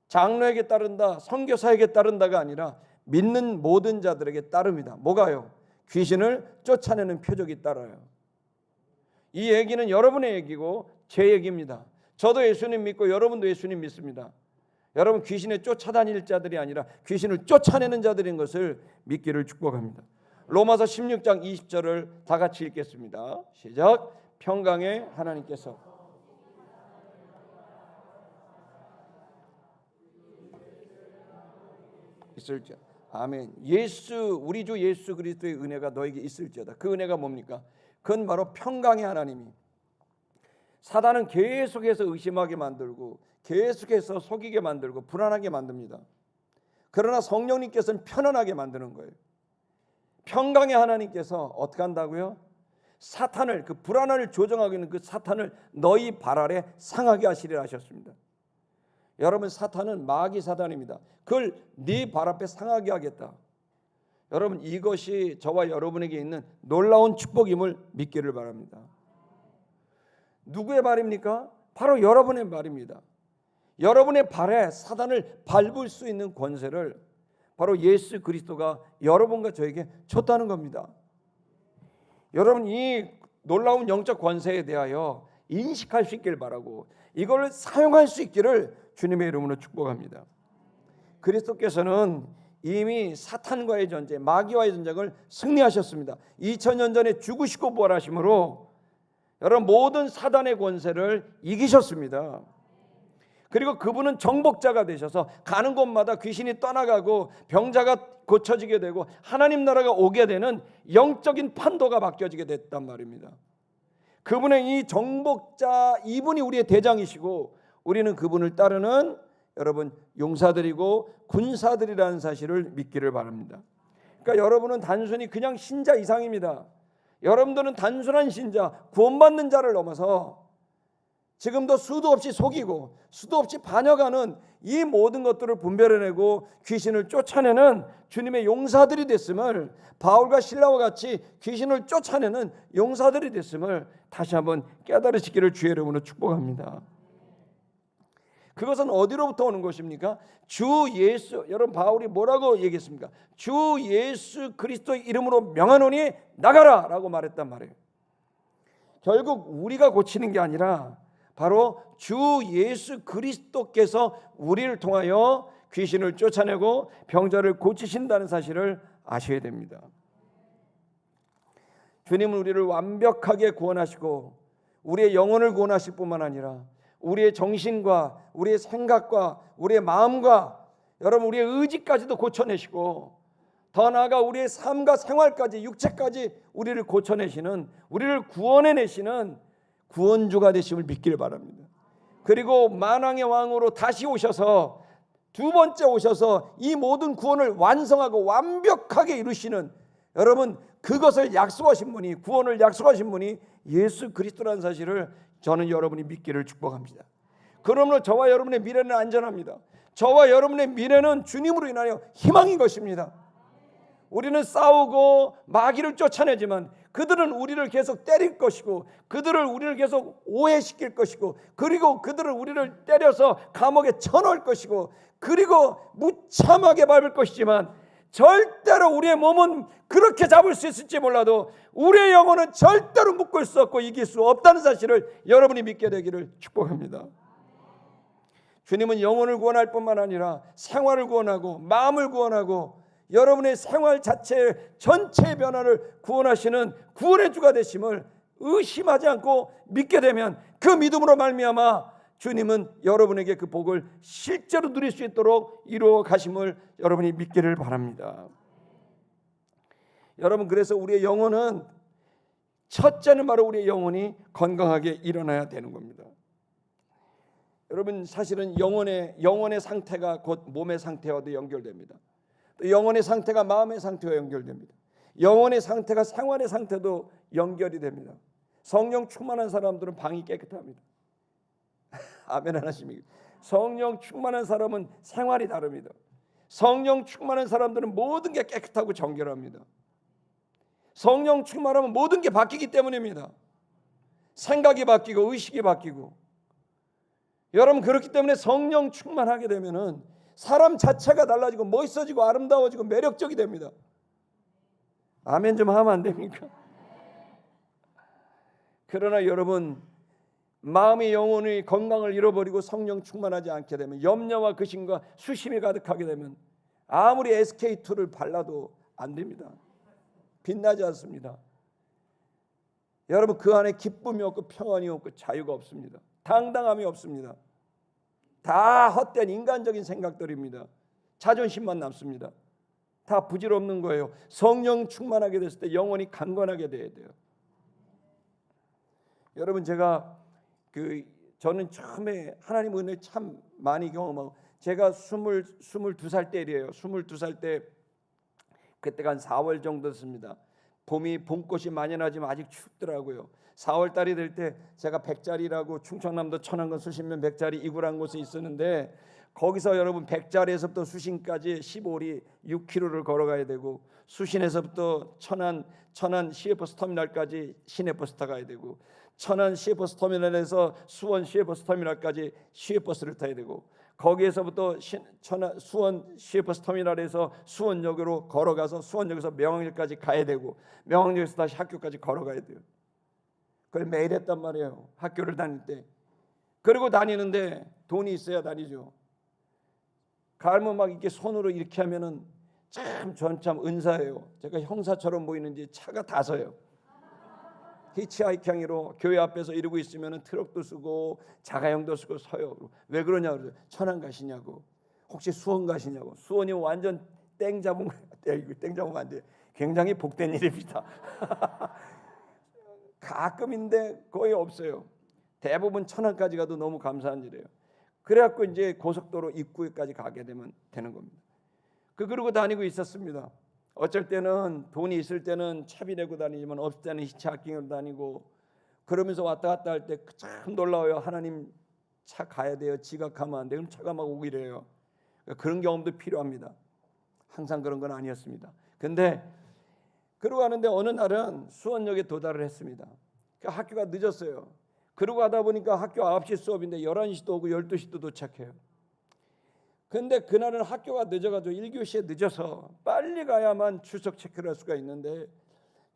장로에게 따른다, 선교사에게 따른다가 아니라 믿는 모든 자들에게 따릅니다. 뭐가요? 귀신을 쫓아내는 표적이 따라요. 이 얘기는 여러분의 얘기고 제 얘기입니다. 저도 예수님 믿고 여러분도 예수님 믿습니다. 여러분 귀신에 쫓아다닐 자들이 아니라 귀신을 쫓아내는 자들인 것을 믿기를 축복합니다. 로마서 16장 20절을 다 같이 읽겠습니다. 시작. 평강의 하나님께서 있을지어다. 아멘. 우리 주 예수 그리스도의 은혜가 너에게 있을지어다. 그 은혜가 뭡니까? 그건 바로 평강의 하나님이. 사단은 계속해서 의심하게 만들고 계속해서 속이게 만들고 불안하게 만듭니다. 그러나 성령님께서는 편안하게 만드는 거예요. 평강의 하나님께서 어떻게 한다고요? 사탄을, 그 불안을 조정하고 있는 그 사탄을 너희 발 아래 상하게 하시리라 하셨습니다. 여러분, 사탄은 마귀 사단입니다. 그걸 네 발 앞에 상하게 하겠다. 여러분, 이것이 저와 여러분에게 있는 놀라운 축복임을 믿기를 바랍니다. 누구의 말입니까? 바로 여러분의 말입니다. 여러분의 발에 사단을 밟을 수 있는 권세를 바로 예수 그리스도가 여러분과 저에게 줬다는 겁니다. 여러분, 이 놀라운 영적 권세에 대하여 인식할 수 있기를 바라고 이걸 사용할 수 있기를 주님의 이름으로 축복합니다. 그리스도께서는 이미 사탄과의 전쟁, 마귀와의 전쟁을 승리하셨습니다. 2000년 전에 죽으시고 부활하심으로 여러분, 모든 사단의 권세를 이기셨습니다. 그리고 그분은 정복자가 되셔서 가는 곳마다 귀신이 떠나가고 병자가 고쳐지게 되고 하나님 나라가 오게 되는 영적인 판도가 바뀌어지게 됐단 말입니다. 그분의 이 정복자, 이분이 우리의 대장이시고 우리는 그분을 따르는 여러분 용사들이고 군사들이라는 사실을 믿기를 바랍니다. 그러니까 여러분은 단순히 그냥 신자 이상입니다. 여러분들은 단순한 신자, 구원받는 자를 넘어서 지금도 수도 없이 속이고 수도 없이 반역하는 이 모든 것들을 분별해내고 귀신을 쫓아내는 주님의 용사들이 됐음을, 바울과 실라와 같이 귀신을 쫓아내는 용사들이 됐음을 다시 한번 깨달으시기를 주의 이름으로 축복합니다. 그것은 어디로부터 오는 것입니까? 주 예수, 여러분 바울이 뭐라고 얘기했습니까? 주 예수 그리스도의 이름으로 명하노니 나가라 라고 말했단 말이에요. 결국 우리가 고치는 게 아니라 바로 주 예수 그리스도께서 우리를 통하여 귀신을 쫓아내고 병자를 고치신다는 사실을 아셔야 됩니다. 주님은 우리를 완벽하게 구원하시고 우리의 영혼을 구원하실 뿐만 아니라 우리의 정신과 우리의 생각과 우리의 마음과 여러분 우리의 의지까지도 고쳐내시고 더 나아가 우리의 삶과 생활까지 육체까지 우리를 고쳐내시는, 우리를 구원해내시는 구원주가 되심을 믿기를 바랍니다. 그리고 만왕의 왕으로 다시 오셔서 두 번째 오셔서 이 모든 구원을 완성하고 완벽하게 이루시는, 여러분 그것을 약속하신 분이, 구원을 약속하신 분이 예수 그리스도라는 사실을 저는 여러분이 믿기를 축복합니다. 그러므로 저와 여러분의 미래는 안전합니다. 저와 여러분의 미래는 주님으로 인하여 희망인 것입니다. 우리는 싸우고 마귀를 쫓아내지만 그들은 우리를 계속 때릴 것이고 그들을 우리를 계속 오해시킬 것이고 그리고 그들을 우리를 때려서 감옥에 쳐넣을 것이고 그리고 무참하게 밟을 것이지만 절대로 우리의 몸은 그렇게 잡을 수 있을지 몰라도 우리의 영혼은 절대로 묶을 수 없고 이길 수 없다는 사실을 여러분이 믿게 되기를 축복합니다. 주님은 영혼을 구원할 뿐만 아니라 생활을 구원하고 마음을 구원하고 여러분의 생활 자체 전체의 변화를 구원하시는 구원의 주가 되심을 의심하지 않고 믿게 되면 그 믿음으로 말미암아 주님은 여러분에게 그 복을 실제로 누릴 수 있도록 이루어 가심을 여러분이 믿기를 바랍니다. 여러분, 그래서 우리의 영혼은, 첫째는 바로 우리의 영혼이 건강하게 일어나야 되는 겁니다. 여러분, 사실은 영혼의 상태가 곧 몸의 상태와도 연결됩니다. 또 영혼의 상태가 마음의 상태와 연결됩니다. 영혼의 상태가 생활의 상태도 연결이 됩니다. 성령 충만한 사람들은 방이 깨끗합니다. 아멘 하나십니까? 성령 충만한 사람은 생활이 다릅니다. 성령 충만한 사람들은 모든 게 깨끗하고 정결합니다. 성령 충만하면 모든 게 바뀌기 때문입니다. 생각이 바뀌고 의식이 바뀌고. 여러분, 그렇기 때문에 성령 충만하게 되면은 사람 자체가 달라지고 멋있어지고 아름다워지고 매력적이 됩니다. 아멘 좀 하면 안 됩니까? 그러나 여러분, 마음의 영혼의 건강을 잃어버리고 성령 충만하지 않게 되면, 염려와 근심과 수심이 가득하게 되면 아무리 SK2를 발라도 안 됩니다. 빛나지 않습니다. 여러분, 그 안에 기쁨이 없고 평안이 없고 자유가 없습니다. 당당함이 없습니다. 다 헛된 인간적인 생각들입니다. 자존심만 남습니다. 다 부질없는 거예요. 성령 충만하게 됐을 때 영혼이 강건하게 돼야 돼요. 여러분, 저는 처음에 하나님 은혜 참 많이 경험하고, 제가 22살 때이래요. 22살 때 그때가 한 4월 정도였습니다. 봄꽃이 많이 나지만 아직 춥더라고요. 4월 달이 될 때 제가 백자리라고 충청남도 천안군 수신면 백자리 이구라는 곳에 있었는데 거기서 여러분 백자리에서부터 수신까지 15리 6km를 걸어가야 되고 수신에서부터 천안 시외버스 터미널까지 시내버스 타가야 되고 천안 시외버스 터미널에서 수원 시외버스 터미널까지 시외버스를 타야 되고 거기에서부터 수원 시외버스 터미널에서 수원역으로 걸어가서 수원역에서 명항역까지 가야 되고 명항역에서 다시 학교까지 걸어가야 돼요. 그걸 매일 했단 말이에요. 학교를 다닐 때. 그리고 다니는데 돈이 있어야 다니죠. 가면 막 이렇게 손으로 이렇게 하면은 전 참 은사예요. 제가 형사처럼 보이는지 차가 다 서요. 히치하이킹으로 교회 앞에서 이러고 있으면 트럭도 쓰고 자가용도 쓰고 서요. 왜 그러냐 그래서 천안 가시냐고, 혹시 수원 가시냐고. 수원이 완전 땡 잡으면 안 돼. 굉장히 복된 일입니다. 가끔인데 거의 없어요. 대부분 천안까지 가도 너무 감사한 일이에요. 그래갖고 이제 고속도로 입구까지 가게 되는 겁니다. 그러고 다니고 있었습니다. 어쩔 때는 돈이 있을 때는 차비 내고 다니지만 없을 때는 히치하이킹으로 다니고 그러면서 왔다 갔다 할 때 참 놀라워요. 하나님 차 가야 돼요. 지각하면 안 돼요. 그럼 차가 막 오기로 해요. 그런 경험도 필요합니다. 항상 그런 건 아니었습니다. 근데 그러고 가는데 어느 날은 수원역에 도달을 했습니다. 학교가 늦었어요. 그러고 가다 보니까 학교 9시 수업인데 11시도 오고 12시도 도착해요. 근데 그날은 학교가 늦어가지고 1교시에 늦어서 빨리 가야만 출석 체크를 할 수가 있는데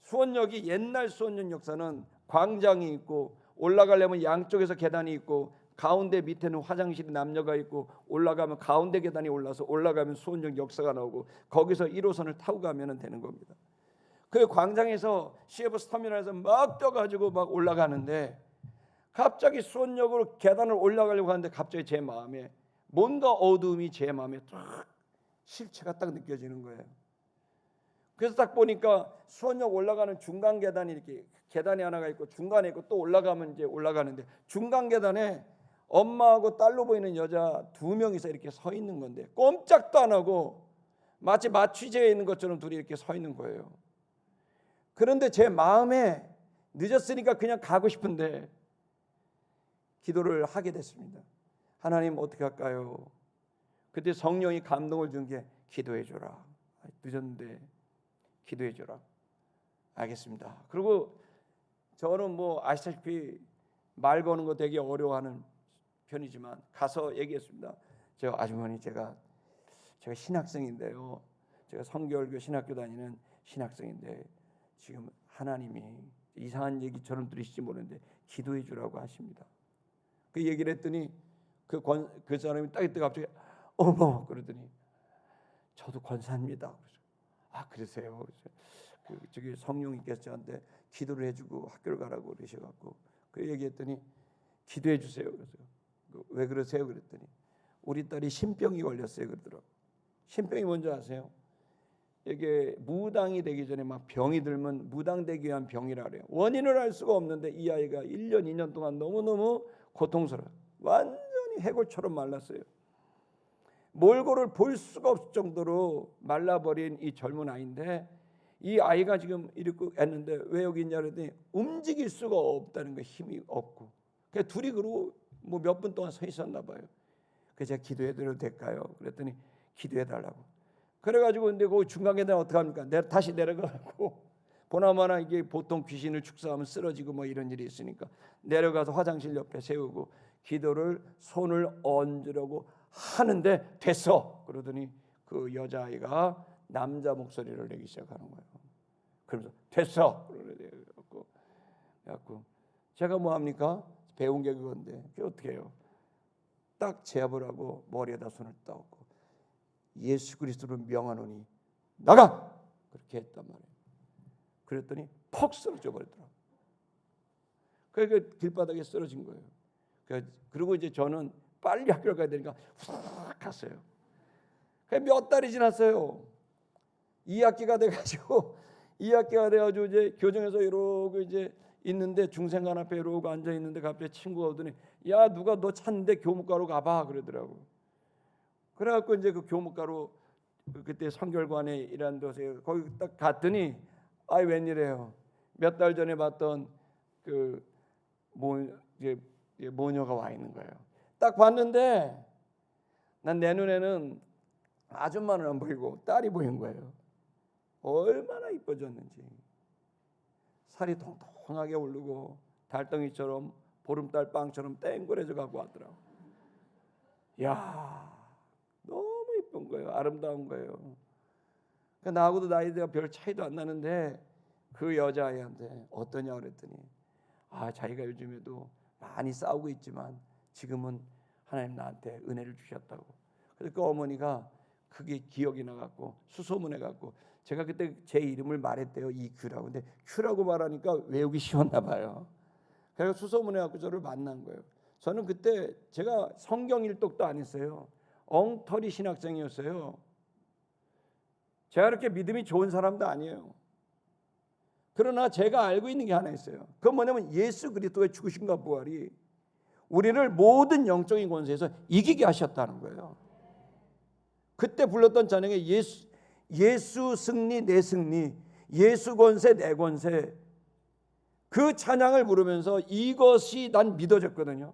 수원역이 옛날 수원역 역사는 광장이 있고 올라가려면 양쪽에서 계단이 있고 가운데 밑에는 화장실이 남녀가 있고 올라가면 가운데 계단이 올라서 올라가면 수원역 역사가 나오고 거기서 1호선을 타고 가면 되는 겁니다. 그 광장에서 시외버스 터미널에서 막 떠가지고 막 올라가는데 갑자기 수원역으로 계단을 올라가려고 하는데 갑자기 제 마음에 뭔가 어두움이 제 마음에 딱 실체가 딱 느껴지는 거예요. 그래서 딱 보니까 수원역 올라가는 중간 계단이 이렇게 계단이 하나가 있고 중간에 있고 또 올라가면 이제 올라가는데 중간 계단에 엄마하고 딸로 보이는 여자 2명이서 이렇게 서 있는 건데 꼼짝도 안 하고 마치 마취제에 있는 것처럼 둘이 이렇게 서 있는 거예요. 그런데 제 마음에 늦었으니까 그냥 가고 싶은데 기도를 하게 됐습니다. 하나님 어떻게 할까요? 그때 성령이 감동을 준 게 기도해 줘라. 늦었는데 기도해 줘라. 알겠습니다. 그리고 저는 뭐 아시다시피 말 거는 거 되게 어려워하는 편이지만 가서 얘기했습니다. 저 아주머니 제가 신학생인데요. 제가 성결교 신학교 다니는 신학생인데 지금 하나님이 이상한 얘기처럼 들으실지 모르는데 기도해 주라고 하십니다. 그 얘기를 했더니 그 사람이 딱 이때 갑자기 어머 그러더니 저도 권사입니다. 아 그러세요? 저기 성령님께서 저한테 기도를 해주고 학교를 가라고 그러셔갖고 그 얘기했더니 기도해 주세요. 그래서 왜 그러세요? 그랬더니 우리 딸이 신병이 걸렸어요. 그러더라고. 신병이 뭔지 아세요? 이게 무당이 되기 전에 막 병이 들면 무당되기 위한 병이라 그래요. 원인을 알 수가 없는데 이 아이가 1년 2년 동안 너무너무 고통스러워요. 완전히 해골처럼 말랐어요. 몰골을 볼 수가 없을 정도로 말라버린 이 젊은 아이인데 이 아이가 지금 이렇게 했는데 왜 여기 있냐 그랬더니 움직일 수가 없다는 거, 힘이 없고. 그래서 둘이 그러고 뭐 몇 분 동안 서 있었나 봐요. 그래서 제가 기도해드려도 될까요? 그랬더니 기도해달라고. 그래가지고 근데 그 중간 계단 어떻게 합니까? 다시 내려가고 보나마나 이게 보통 귀신을 축사하면 쓰러지고 뭐 이런 일이 있으니까 내려가서 화장실 옆에 세우고 기도를 손을 얹으려고 하는데 됐어. 그러더니 그 여자아이가 남자 목소리를 내기 시작하는 거예요. 그러면서 됐어. 그래갖고 제가 뭐 합니까? 배운 게 그건데 그게 어떻게 해요? 딱 제압을 하고 머리에다 손을 따고 예수 그리스도를 명하노니 나가! 그렇게 했단 말이에요. 그랬더니 퍽 쓰러져 버리더라고요. 그러니까 길바닥에 쓰러진 거예요. 그리고 이제 저는 빨리 학교를 가야 되니까 훅 갔어요. 몇 달이 지났어요. 2학기가 돼가지고 이제 교정에서 이러고 이제 있는데 중생관 앞에 이러고 앉아 있는데 갑자기 친구가 오더니 야 누가 너 찾는데 교목가로 가봐 그러더라고. 그래갖고 이제 그 교목가로 그때 성결관에 일하는 곳에 거기 딱 갔더니 아이 웬일이에요? 몇 달 전에 봤던 그 모녀가 와 있는 거예요. 딱 봤는데 난 내 눈에는 아줌마는 안 보이고 딸이 보인 거예요. 얼마나 이뻐졌는지. 살이 통통하게 오르고 달덩이처럼 보름달 빵처럼 땡그레져 가고 하더라고. 야, 너무 이쁜 거예요. 아름다운 거예요. 그러니까 나하고도 나이가 별 차이도 안 나는데 그 여자아이한테 어떠냐 그랬더니 자기가 요즘에도 많이 싸우고 있지만 지금은 하나님 나한테 은혜를 주셨다고. 그래서 그 어머니가 그게 기억이 나갖고 수소문해갖고 제가 그때 제 이름을 말했대요. 이큐라고. 근데 큐라고 말하니까 외우기 쉬웠나 봐요. 그래서 수소문해갖고 저를 만난 거예요. 저는 그때 제가 성경 일독도 안 했어요. 엉터리 신학생이었어요. 제가 그렇게 믿음이 좋은 사람도 아니에요. 그러나 제가 알고 있는 게 하나 있어요. 그건 뭐냐면 예수 그리스도의 죽으심과 부활이 우리를 모든 영적인 권세에서 이기게 하셨다는 거예요. 그때 불렀던 찬양에 예수 승리 내 승리, 예수 권세 내 권세, 그 찬양을 부르면서 이것이 난 믿어졌거든요.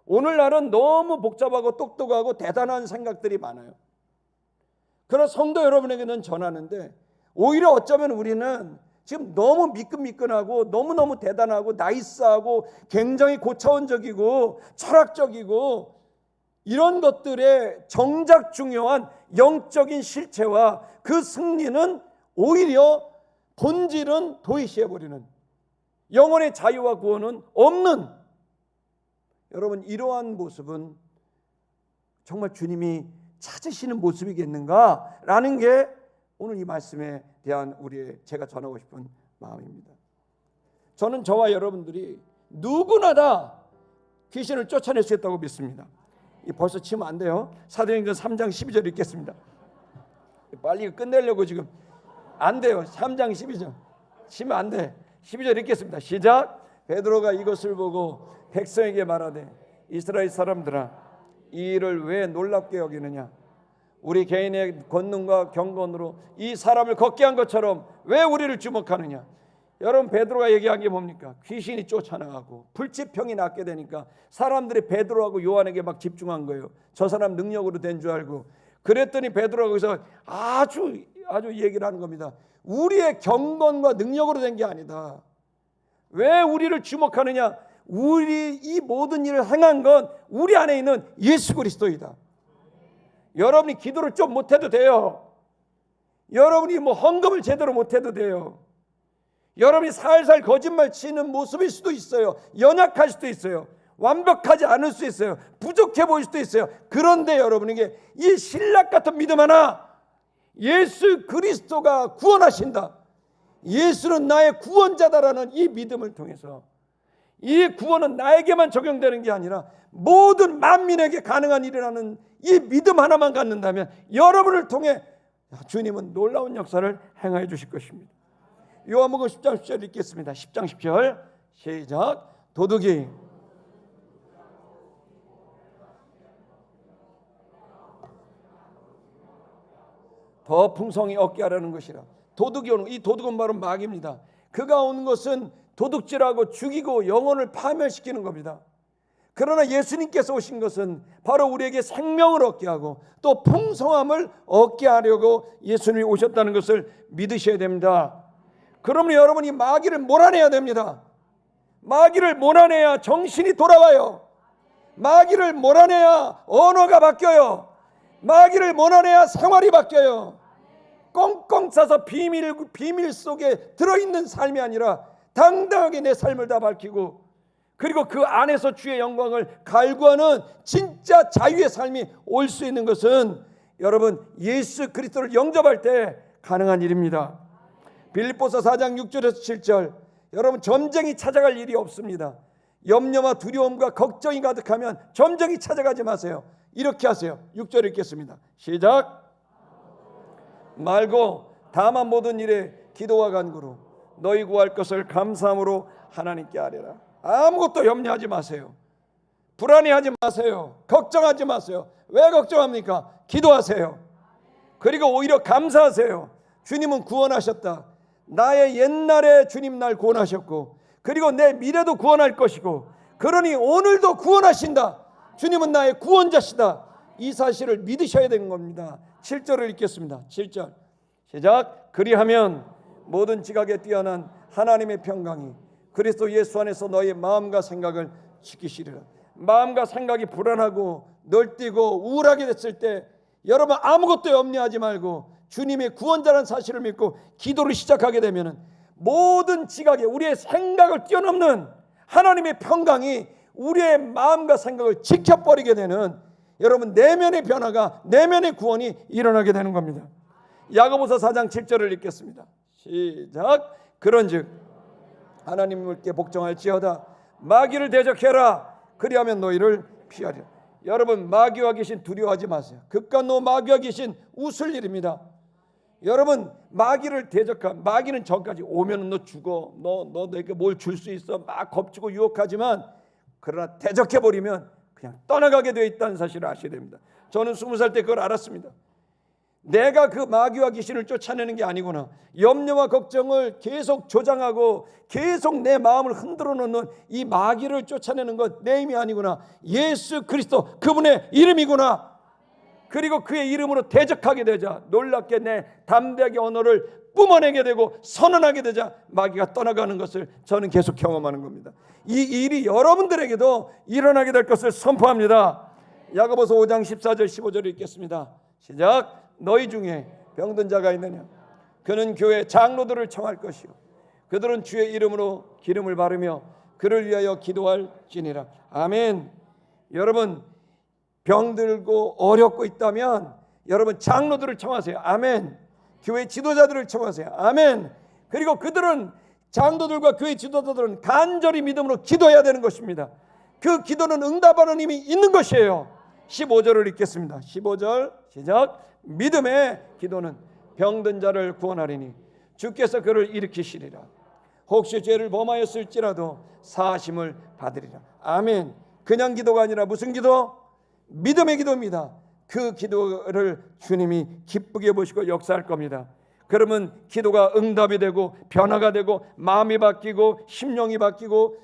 오늘날은 너무 복잡하고 똑똑하고 대단한 생각들이 많아요. 그러나 성도 여러분에게는 전하는데 오히려 어쩌면 우리는 지금 너무 미끈미끈하고 너무너무 대단하고 나이스하고 굉장히 고차원적이고 철학적이고 이런 것들의 정작 중요한 영적인 실체와 그 승리는 오히려 본질은 도외시해버리는, 영혼의 자유와 구원은 없는, 여러분 이러한 모습은 정말 주님이 찾으시는 모습이겠는가라는 게 오늘 이 말씀에 대한 제가 전하고 싶은 마음입니다. 저는 저와 여러분들이 누구나 다 귀신을 쫓아낼 수 있다고 믿습니다. 벌써 치면 안 돼요. 사도행전 3장 12절 읽겠습니다. 빨리 끝내려고 지금 안 돼요. 3장 12절 치면 안 돼. 12절 읽겠습니다. 시작. 베드로가 이것을 보고 백성에게 말하되 이스라엘 사람들아 이 일을 왜 놀랍게 여기느냐. 우리 개인의 권능과 경건으로 이 사람을 걷게 한 것처럼 왜 우리를 주목하느냐. 여러분 베드로가 얘기한 게 뭡니까? 귀신이 쫓아나가고 불치병이 낫게 되니까 사람들이 베드로하고 요한에게 막 집중한 거예요. 저 사람 능력으로 된 줄 알고. 그랬더니 베드로가 거기서 아주 얘기를 하는 겁니다. 우리의 경건과 능력으로 된 게 아니다. 왜 우리를 주목하느냐? 우리 이 모든 일을 행한 건 우리 안에 있는 예수 그리스도이다. 여러분이 기도를 좀 못해도 돼요. 여러분이 헌금을 제대로 못해도 돼요. 여러분이 살살 거짓말 치는 모습일 수도 있어요. 연약할 수도 있어요. 완벽하지 않을 수 있어요. 부족해 보일 수도 있어요. 그런데 여러분에게 이 신락 같은 믿음 하나, 예수 그리스도가 구원하신다, 예수는 나의 구원자다라는 이 믿음을 통해서 이 구원은 나에게만 적용되는 게 아니라 모든 만민에게 가능한 일이라는 이 믿음 하나만 갖는다면 여러분을 통해 주님은 놀라운 역사를 행하여 주실 것입니다. 요한복음 10장 10절 읽겠습니다. 10장 10절 시작. 도둑이 더 풍성히 얻게 하라는 것이라. 도둑이 오는, 이 도둑은 바로 마귀입니다. 그가 오는 것은 도둑질하고 죽이고 영혼을 파멸시키는 겁니다. 그러나 예수님께서 오신 것은 바로 우리에게 생명을 얻게 하고 또 풍성함을 얻게 하려고 예수님이 오셨다는 것을 믿으셔야 됩니다. 그러면 여러분이 마귀를 몰아내야 됩니다. 마귀를 몰아내야 정신이 돌아와요. 마귀를 몰아내야 언어가 바뀌어요. 마귀를 몰아내야 생활이 바뀌어요. 꽁꽁 싸서 비밀 속에 들어있는 삶이 아니라 당당하게 내 삶을 다 밝히고 그리고 그 안에서 주의 영광을 갈구하는 진짜 자유의 삶이 올 수 있는 것은 여러분 예수 그리스도를 영접할 때 가능한 일입니다. 빌립보서 4장 6절에서 7절, 여러분 점쟁이 찾아갈 일이 없습니다. 염려와 두려움과 걱정이 가득하면 점쟁이 찾아가지 마세요. 이렇게 하세요. 6절 읽겠습니다. 시작. 말고 다만 모든 일에 기도와 간구로 너희 구할 것을 감사함으로 하나님께 아뢰라. 아무것도 염려하지 마세요. 불안해하지 마세요. 걱정하지 마세요. 왜 걱정합니까? 기도하세요. 그리고 오히려 감사하세요. 주님은 구원하셨다. 나의 옛날에 주님 날 구원하셨고 그리고 내 미래도 구원할 것이고 그러니 오늘도 구원하신다. 주님은 나의 구원자시다. 이 사실을 믿으셔야 되는 겁니다. 7절을 읽겠습니다. 7절 시작. 그리하면 모든 지각에 뛰어난 하나님의 평강이 그리스도 예수 안에서 너의 마음과 생각을 지키시리라. 마음과 생각이 불안하고 널뛰고 우울하게 됐을 때 여러분 아무것도 염려하지 말고 주님의 구원자라는 사실을 믿고 기도를 시작하게 되면 모든 지각에 우리의 생각을 뛰어넘는 하나님의 평강이 우리의 마음과 생각을 지켜버리게 되는 여러분 내면의 변화가 내면의 구원이 일어나게 되는 겁니다. 야고보서 4장 7절을 읽겠습니다. 시작. 그런즉 하나님께 복종할지어다 마귀를 대적해라 그리하면 너희를 피하리라. 여러분 마귀와 귀신 두려워하지 마세요. 극간노 마귀와 귀신 웃을 일입니다. 여러분 마귀를 대적한 마귀는 전까지 오면 너 죽어 너 내게 뭘 줄 수 있어 막 겁주고 유혹하지만 그러나 대적해버리면 그냥 떠나가게 되어 있다는 사실을 아셔야 됩니다. 저는 20살 때 그걸 알았습니다. 내가 그 마귀와 귀신을 쫓아내는 게 아니구나. 염려와 걱정을 계속 조장하고 계속 내 마음을 흔들어 놓는 이 마귀를 쫓아내는 것 내 힘이 아니구나. 예수 그리스도 그분의 이름이구나. 그리고 그의 이름으로 대적하게 되자 놀랍게 내 담대하게 언어를 뿜어내게 되고 선언하게 되자 마귀가 떠나가는 것을 저는 계속 경험하는 겁니다. 이 일이 여러분들에게도 일어나게 될 것을 선포합니다. 야고보서 5장 14절 15절을 읽겠습니다. 시작. 너희 중에 병든 자가 있느냐 그는 교회 장로들을 청할 것이요 그들은 주의 이름으로 기름을 바르며 그를 위하여 기도할지니라. 아멘. 여러분 병들고 어렵고 있다면 여러분 장로들을 청하세요. 아멘. 교회 지도자들을 청하세요. 아멘. 그리고 그들은 장로들과 교회 지도자들은 간절히 믿음으로 기도해야 되는 것입니다. 그 기도는 응답하는 힘이 있는 것이에요. 15절을 읽겠습니다. 15절 시작. 믿음의 기도는 병든 자를 구원하리니 주께서 그를 일으키시리라. 혹시 죄를 범하였을지라도 사하심을 받으리라. 아멘. 그냥 기도가 아니라 무슨 기도? 믿음의 기도입니다. 그 기도를 주님이 기쁘게 보시고 역사할 겁니다. 그러면 기도가 응답이 되고 변화가 되고 마음이 바뀌고 심령이 바뀌고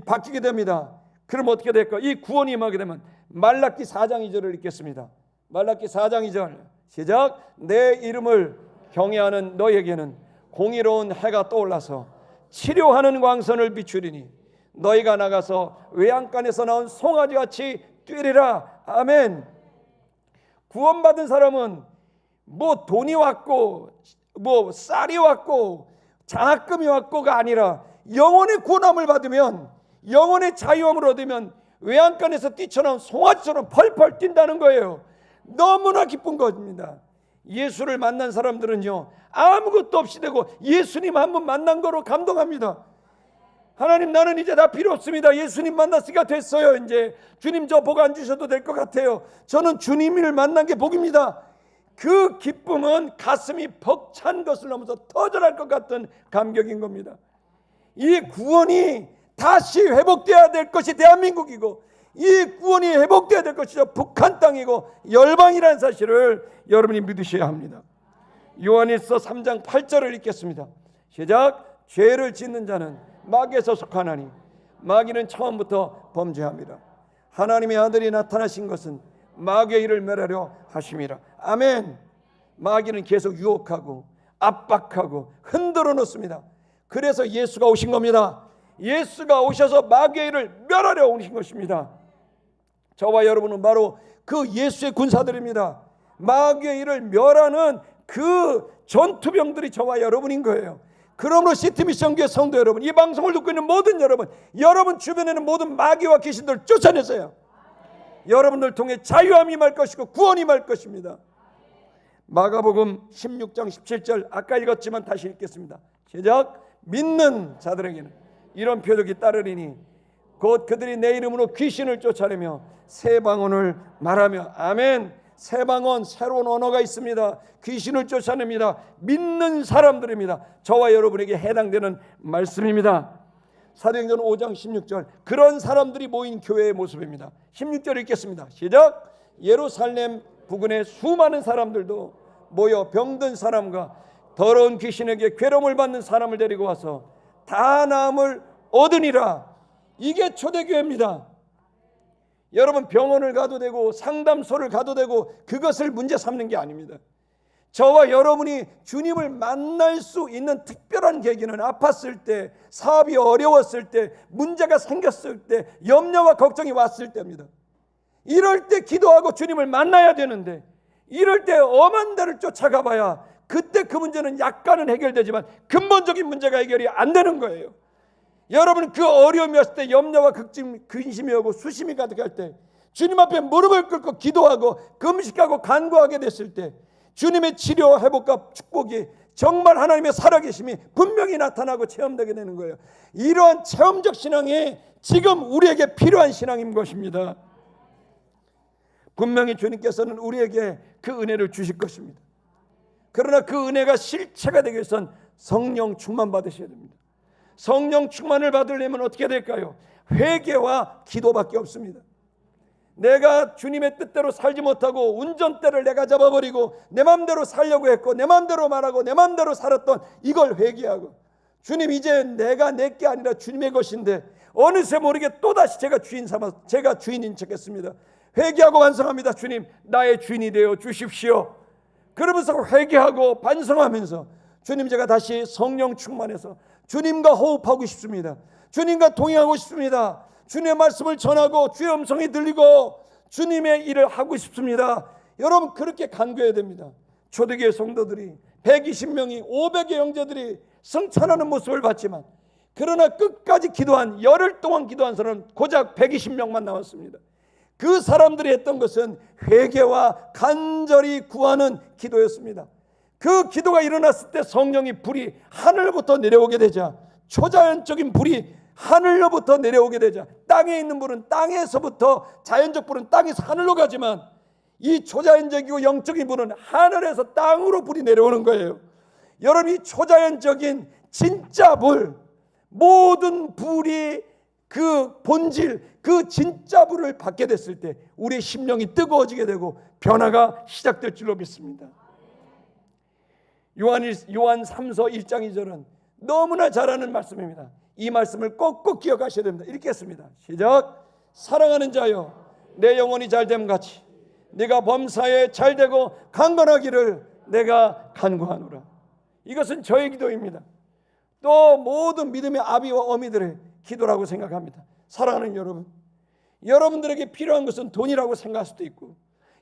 바뀌게 됩니다. 그럼 어떻게 될까? 이 구원이 임하게 되면 말라기 4장 2절을 읽겠습니다. 말라기 4장 2절 시작. 내 이름을 경외하는 너에게는 공의로운 해가 떠올라서 치료하는 광선을 비추리니 너희가 나가서 외양간에서 나온 송아지같이 뛰리라. 아멘. 구원받은 사람은 뭐 돈이 왔고 뭐 쌀이 왔고 장학금이 왔고가 아니라 영혼의 구원함을 받으면 영혼의 자유함을 얻으면 외양간에서 뛰쳐나온 송아지처럼 펄펄 뛴다는 거예요. 너무나 기쁜 것입니다. 예수를 만난 사람들은요 아무것도 없이 되고 예수님 한 번 만난 거로 감동합니다. 하나님 나는 이제 다 필요 없습니다. 예수님 만났으니까 됐어요. 이제 주님 저 복 안 주셔도 될 것 같아요. 저는 주님을 만난 게 복입니다. 그 기쁨은 가슴이 벅찬 것을 넘어서 터져날 것 같은 감격인 겁니다. 이 구원이 다시 회복되어야 될 것이 대한민국이고 이 구원이 회복되어야 될 것이 북한 땅이고 열방이라는 사실을 여러분이 믿으셔야 합니다. 요한일서 3장 8절을 읽겠습니다. 시작. 죄를 짓는 자는 마귀에서 속하나니 마귀는 처음부터 범죄합니다. 하나님의 아들이 나타나신 것은 마귀의 일을 멸하려 하심이라. 아멘. 마귀는 계속 유혹하고 압박하고 흔들어 놓습니다. 그래서 예수가 오신 겁니다. 예수가 오셔서 마귀의 일을 멸하려 오신 것입니다. 저와 여러분은 바로 그 예수의 군사들입니다. 마귀의 일을 멸하는 그 전투병들이 저와 여러분인 거예요. 그러므로 시티미션교회 성도 여러분, 이 방송을 듣고 있는 모든 여러분 주변에는 모든 마귀와 귀신들 쫓아내세요. 여러분들 통해 자유함이 임할 것이고 구원이 임할 것입니다. 마가복음 16장 17절 아까 읽었지만 다시 읽겠습니다. 시작. 믿는 자들에게는 이런 표적이 따르리니 곧 그들이 내 이름으로 귀신을 쫓아내며 새 방언을 말하며. 아멘. 새 방언, 새로운 언어가 있습니다. 귀신을 쫓아냅니다. 믿는 사람들입니다. 저와 여러분에게 해당되는 말씀입니다. 사도행전 5장 16절 그런 사람들이 모인 교회의 모습입니다. 16절 읽겠습니다. 시작. 예루살렘 부근에 수많은 사람들도 모여 병든 사람과 더러운 귀신에게 괴로움을 받는 사람을 데리고 와서 다 나음을 얻으니라. 이게 초대교회입니다. 여러분, 병원을 가도 되고 상담소를 가도 되고 그것을 문제 삼는 게 아닙니다. 저와 여러분이 주님을 만날 수 있는 특별한 계기는 아팠을 때, 사업이 어려웠을 때, 문제가 생겼을 때, 염려와 걱정이 왔을 때입니다. 이럴 때 기도하고 주님을 만나야 되는데, 이럴 때 엄한 데를 쫓아가봐야 그때 그 문제는 약간은 해결되지만 근본적인 문제가 해결이 안 되는 거예요. 여러분, 그 어려움이 왔을 때, 염려와 근심이 오고 수심이 가득할 때, 주님 앞에 무릎을 꿇고 기도하고 금식하고 간구하게 됐을 때 주님의 치료, 회복과 축복이 정말 하나님의 살아계심이 분명히 나타나고 체험되게 되는 거예요. 이러한 체험적 신앙이 지금 우리에게 필요한 신앙인 것입니다. 분명히 주님께서는 우리에게 그 은혜를 주실 것입니다. 그러나 그 은혜가 실체가 되기 위해서는 성령 충만 받으셔야 됩니다. 성령 충만을 받으려면 어떻게 될까요? 회개와 기도밖에 없습니다. 내가 주님의 뜻대로 살지 못하고 운전대를 내가 잡아버리고 내 마음대로 살려고 했고 내 마음대로 말하고 내 마음대로 살았던 이걸 회개하고, 주님, 이제 내가 내게 아니라 주님의 것인데 어느새 모르게 또다시 제가 주인인 척했습니다. 회개하고 반성합니다. 주님, 나의 주인이 되어 주십시오. 그러면서 회개하고 반성하면서, 주님, 제가 다시 성령 충만해서 주님과 호흡하고 싶습니다. 주님과 동행하고 싶습니다. 주님의 말씀을 전하고 주의 음성이 들리고 주님의 일을 하고 싶습니다. 여러분, 그렇게 간구해야 됩니다. 초대교회 성도들이 120명이 500의 형제들이 성찬하는 모습을 봤지만, 그러나 끝까지 기도한, 열흘 동안 기도한 사람은 고작 120명만 나왔습니다. 그 사람들이 했던 것은 회개와 간절히 구하는 기도였습니다. 그 기도가 일어났을 때 성령의 불이 하늘로부터 내려오게 되자, 초자연적인 불이 하늘로부터 내려오게 되자, 땅에 있는 불은 땅에서부터, 자연적 불은 땅에서 하늘로 가지만 이 초자연적이고 영적인 불은 하늘에서 땅으로 불이 내려오는 거예요. 여러분, 이 초자연적인 진짜 불, 모든 불이 그 본질, 그 진짜 불을 받게 됐을 때 우리의 심령이 뜨거워지게 되고 변화가 시작될 줄로 믿습니다. 요한 3서 1장 2절은 너무나 잘 아는 말씀입니다. 이 말씀을 꼭꼭 기억하셔야 됩니다. 읽겠습니다. 시작. 사랑하는 자여, 내 영혼이 잘됨 같이 네가 범사에 잘되고 강건하기를 내가 간구하노라. 이것은 저의 기도입니다. 또 모든 믿음의 아비와 어미들의 기도라고 생각합니다. 사랑하는 여러분, 여러분들에게 필요한 것은 돈이라고 생각할 수도 있고,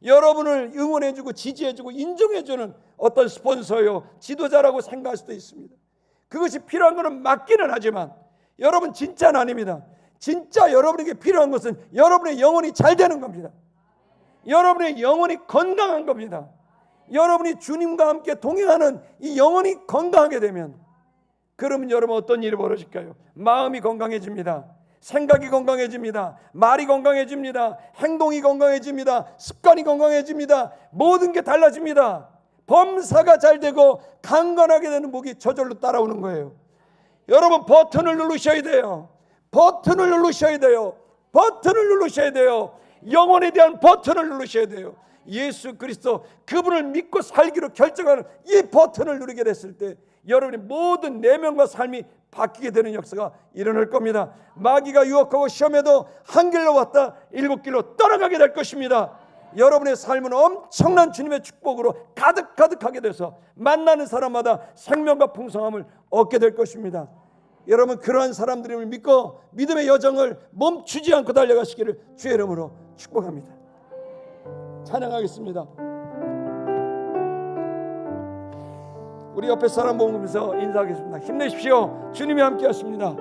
여러분을 응원해주고 지지해주고 인정해주는 어떤 스폰서요, 지도자라고 생각할 수도 있습니다. 그것이 필요한 것은 맞기는 하지만 여러분, 진짜는 아닙니다. 진짜 여러분에게 필요한 것은 여러분의 영혼이 잘 되는 겁니다. 여러분의 영혼이 건강한 겁니다. 여러분이 주님과 함께 동행하는 이 영혼이 건강하게 되면, 그러면 여러분 어떤 일이 벌어질까요? 마음이 건강해집니다. 생각이 건강해집니다. 말이 건강해집니다. 행동이 건강해집니다. 습관이 건강해집니다. 모든 게 달라집니다. 범사가 잘 되고 강건하게 되는 복이 저절로 따라오는 거예요. 여러분, 버튼을 누르셔야 돼요. 버튼을 누르셔야 돼요. 버튼을 누르셔야 돼요. 영혼에 대한 버튼을 누르셔야 돼요. 예수 그리스도, 그분을 믿고 살기로 결정하는 이 버튼을 누르게 됐을 때 여러분의 모든 내면과 삶이 바뀌게 되는 역사가 일어날 겁니다. 마귀가 유혹하고 시험해도 한 길로 왔다 7길로 떠나가게 될 것입니다. 여러분의 삶은 엄청난 주님의 축복으로 가득하게 돼서 만나는 사람마다 생명과 풍성함을 얻게 될 것입니다. 여러분, 그러한 사람들임을 믿고 믿음의 여정을 멈추지 않고 달려가시기를 주의 이름으로 축복합니다. 찬양하겠습니다. 우리 옆에 사람 보면서 인사하겠습니다. 힘내십시오. 주님이 함께 하십니다.